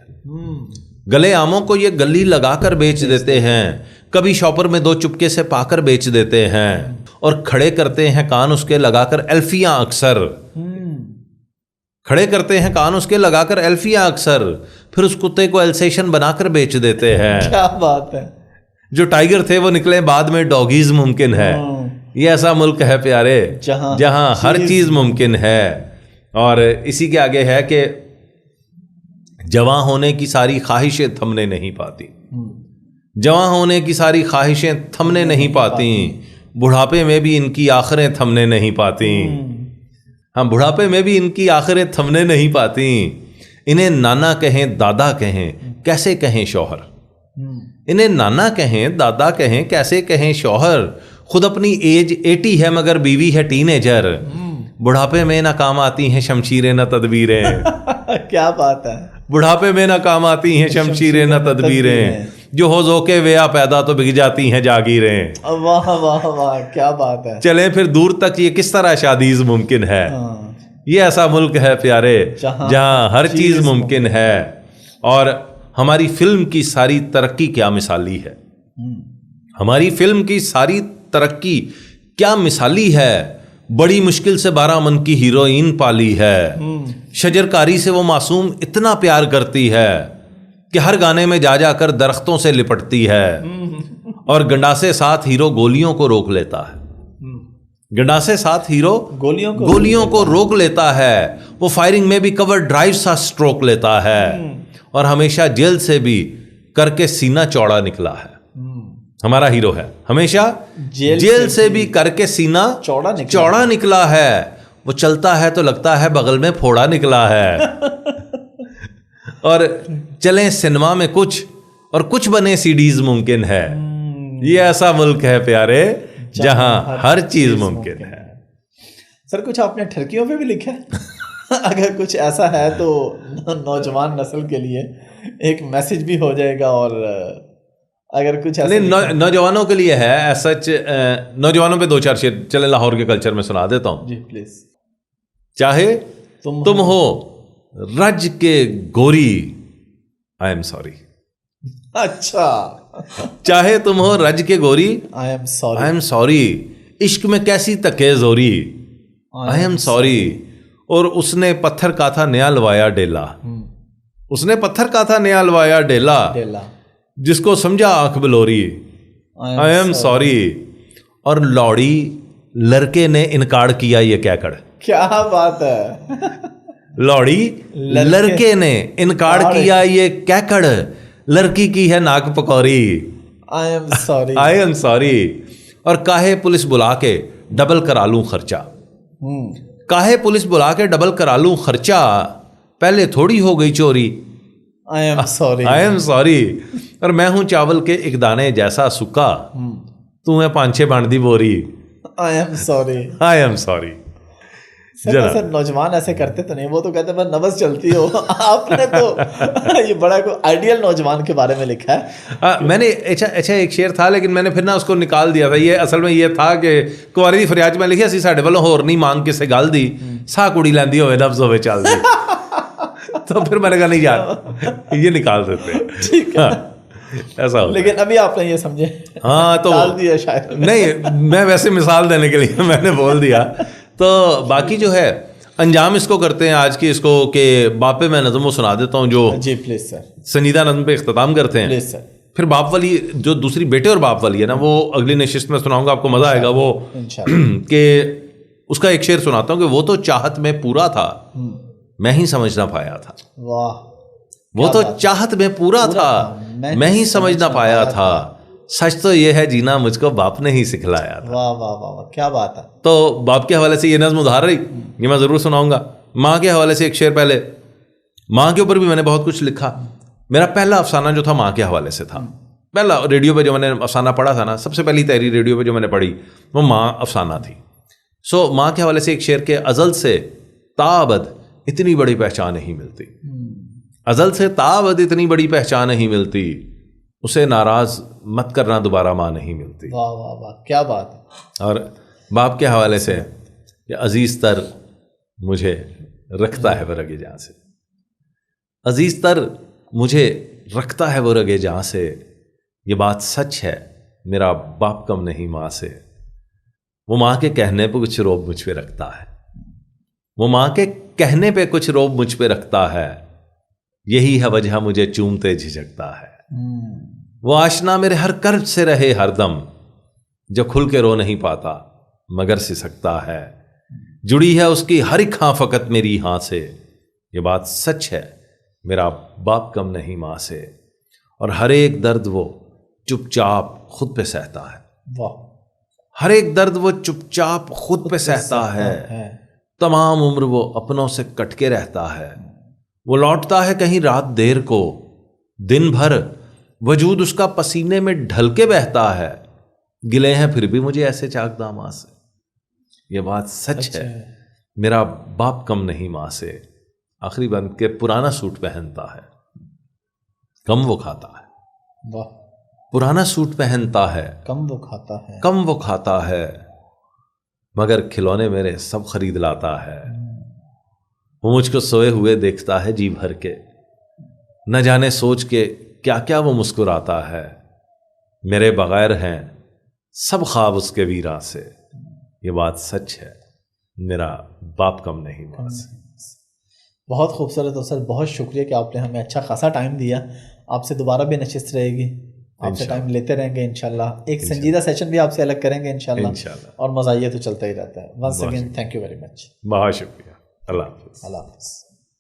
گلے آموں کو یہ گلی لگا کر بیچ دیتے ہیں. کبھی شاپر میں 2 چپکے سے پا کر بیچ دیتے ہیں. اور کھڑے کرتے ہیں کان اس کے لگا کر الفیاں اکثر. کھڑے کرتے ہیں کان اس کے لگا کر الفیاں اکثر. پھر اس کتے کو السیشن بنا کر بیچ دیتے ہیں. کیا بات ہے. جو ٹائیگر تھے وہ نکلے بعد میں ڈاگیز ممکن ہے. یہ ایسا ملک ہے پیارے جہاں ہر چیز ممکن ہے. اور اسی کے آگے ہے کہ جواں ہونے کی ساری خواہشیں تھمنے نہیں پاتی. جواں ہونے کی ساری خواہشیں تھمنے نہیں پاتی. بڑھاپے میں بھی ان کی آخریں تھمنے نہیں پاتی. ہاں, بڑھاپے میں بھی ان کی آخریں تھمنے نہیں پاتی. انہیں نانا کہیں دادا کہیں کیسے کہیں شوہر. انہیں نانا کہیں دادا کہیں کیسے کہیں شوہر. خود اپنی ایج 80 ہے مگر بیوی ہے ٹین ایجر. بڑھاپے میں نہ کام آتی ہیں شمشیریں نہ تدبیریں. کیا بات ہے. بڑھاپے میں نہ کام آتی ہیں شمشیریں نہ تدبیریں. جو ہو ذوقِ ویا پیدا تو بک جاتی ہیں جاگیریں. واہ واہ واہ, کیا بات ہے. چلیں پھر دور تک یہ کس طرح شادیز ممکن ہے. یہ ایسا ملک ہے پیارے جہاں ہر چیز ممکن ہے. اور ہماری فلم کی ساری ترقی کیا مثالی ہے. ہماری فلم کی ساری ترقی کیا مثالی ہے. بڑی مشکل سے 12 من کی ہیروئن پالی ہے. شجرکاری سے وہ معصوم اتنا پیار کرتی ہے کہ ہر گانے میں جا جا کر درختوں سے لپٹتی ہے. اور گنڈاسے ساتھ ہیرو گولیوں کو روک لیتا ہے. گنڈاسے ساتھ ہیرو گولیوں کو روک لیتا ہے. وہ فائرنگ میں بھی کور ڈرائیو سا سٹروک لیتا ہے. اور ہمیشہ جیل سے بھی کر کے سینہ چوڑا نکلا ہے. ہمارا ہیرو ہے ہمیشہ جیل سے بھی کر کے سینہ چوڑا نکلا ہے. وہ چلتا ہے تو لگتا ہے بغل میں پھوڑا نکلا ہے. اور چلیں سنیما میں کچھ اور کچھ بنے CDs ممکن ہے. یہ ایسا ملک ہے پیارے جہاں ہر چیز ممکن ہے. سر کچھ آپ نے ٹھرکیوں پہ بھی لکھا ہے. اگر کچھ ایسا ہے تو نوجوان نسل کے لیے ایک میسج بھی ہو جائے گا, اور اگر کچھ ایسا نوجوانوں کے لیے ہے ایسا, نوجوانوں پہ 2-4 شعر چلے لاہور کے کلچر میں سنا دیتا ہوں. جی پلیز. چاہے تم ہو رج کے گوری, آئی ایم سوری. اچھا, چاہے تم ہو رج کے گوری, آئی ایم سوری. عشق میں کیسی تکے زوری, آئی ایم سوری. اور اس نے پتھر کا تھا نیا لوایا ڈیلا, اس نے پتھر کا تھا نیا لوایا ڈیلا, جس کو سمجھا آنکھ بلوری, آئی ایم سوری. اور لوڑی لڑکے نے انکار کیا یہ کیکڑ. کیا بات ہے. لوڑی لڑکے نے انکار کیا یہ کیکڑ, لڑکی کی ہے ناک پکوری, I am sorry. I am sorry. اور کاہے پولیس بلا کے ڈبل کرا لوں خرچہ, کاہے پولیس بلا کے ڈبل کرا لوں خرچہ, پہلے تھوڑی ہو گئی چوری, آئی am sorry. I am sorry. اور میں ہوں چاول کے ایک دانے جیسا سکا, تو ہے 5-6 باندھی بوری, I am sorry. I am sorry. Sir نوجوان ایسے کرتے تو نہیں, وہ تو کہتے ہیں بس نبض چلتی ہو. آپ نے تو یہ بڑا کوئی آئیڈیل نوجوان کے بارے میں لکھا ہے. میں نے اچھا ایک شعر تھا, لیکن میں نے پھر نا اس کو نکال دیا تھا. یہ اصل میں یہ تھا کہ کنواری دی فریاد میں لکھیا سی ساڈے والوں ہور نہیں مانگ کے سے گل دی, سا کڑی لیندی ہوئے نبض ہوئے چل دی. تو پھر میں نے کہا نہیں یار یہ نکال دیتے. ٹھیک ہے, ایسا ہو. لیکن ابھی آپ نے یہ سمجھے, ہاں تو دیا شاید نہیں, میں ویسے مثال دینے کے لیے میں نے بول دیا. تو باقی جو ہے انجام اس کو کرتے ہیں آج کی اس کو کہ باپ پہ میں نظم وہ سنا دیتا ہوں جو جی پلیز سر سنجیدہ نظم پہ اختتام کرتے ہیں. Please sir. پھر باپ والی جو دوسری بیٹے اور باپ والی ہے نا, وہ اگلی نشست میں سناؤں گا, آپ کو مزہ آئے گا. وہ کہ اس کا ایک شعر سناتا ہوں کہ وہ تو چاہت میں پورا تھا, میں ہی سمجھ نہ پایا تھا. واہ. وہ تو چاہت میں پورا تھا, میں ہی سمجھ نہ پایا تھا. سچ تو یہ ہے جینا مجھ کو باپ نے ہی سکھلایا تھا. واہ واہ واہ, کیا بات ہے. تو باپ کے حوالے سے یہ نظم ادھار رہی, یہ میں ضرور سناؤں گا. ماں کے حوالے سے ایک شعر پہلے, ماں کے اوپر بھی میں نے بہت کچھ لکھا. میرا پہلا افسانہ جو تھا ماں کے حوالے سے تھا. پہلا ریڈیو پہ جو میں نے افسانہ پڑھا تھا نا, سب سے پہلی تحریر ریڈیو پہ جو میں نے پڑھی وہ ماں افسانہ تھی. سو ماں کے حوالے سے ایک شعر کے ازل سے تابد اتنی بڑی پہچان نہیں ملتی, ازل سے تابد اتنی بڑی پہچان نہیں ملتی, اسے ناراض مت کرنا دوبارہ ماں نہیں ملتی. واہ واہ واہ, کیا بات ہے. اور باپ کے حوالے سے کہ عزیز تر مجھے رکھتا ہے وہ رگے جہاں سے, عزیز تر مجھے رکھتا ہے وہ رگے جہاں سے, یہ بات سچ ہے میرا باپ کم نہیں ماں سے. وہ ماں کے کہنے پہ کچھ روب مجھ پہ رکھتا ہے, وہ ماں کے کہنے پہ کچھ روب مجھ پہ رکھتا ہے, یہی ہے وجہ مجھے چومتے جھجکتا ہے. وہ آشنا میرے ہر کرب سے رہے ہر دم, جو کھل کے رو نہیں پاتا مگر سسکتا ہے. جڑی ہے اس کی ہر ایک ہاں فقط میری ہاں سے, یہ بات سچ ہے میرا باپ کم نہیں ماں سے. اور ہر ایک درد وہ چپ چاپ خود پہ سہتا ہے. واہ. ہر ایک درد وہ چپ چاپ خود پہ سہتا ہے, تمام عمر وہ اپنوں سے کٹ کے رہتا ہے. وہ لوٹتا ہے کہیں رات دیر کو, دن بھر وجود اس کا پسینے میں ڈھل کے بہتا ہے. گلے ہیں پھر بھی مجھے ایسے چاک داماں سے, یہ بات سچ ہے میرا باپ کم نہیں ماں سے. آخری بند کے پرانا سوٹ پہنتا ہے, کم وہ کھاتا ہے. واہ. پرانا سوٹ پہنتا ہے, کم وہ کھاتا ہے, کم وہ کھاتا ہے, مگر کھلونے میرے سب خرید لاتا ہے. وہ مجھ کو سوئے ہوئے دیکھتا ہے جی بھر کے, نہ جانے سوچ کے کیا کیا وہ مسکراتا ہے. میرے بغیر ہیں سب خواب اس کے ویراں سے, یہ بات سچ ہے میرا باپ کم نہیں ماں سے. بہت خوبصورت. ہو سر, بہت شکریہ کہ آپ نے ہمیں اچھا خاصا ٹائم دیا. آپ سے دوبارہ بھی نشست رہے گی, آپ سے ٹائم لیتے رہیں گے انشاءاللہ. ایک سنجیدہ سیشن بھی آپ سے الگ کریں گے انشاءاللہ, اور مزاحیہ تو چلتا ہی رہتا ہے. Once again thank you very much. بہت شکریہ. اللہ حافظ. اللہ حافظ.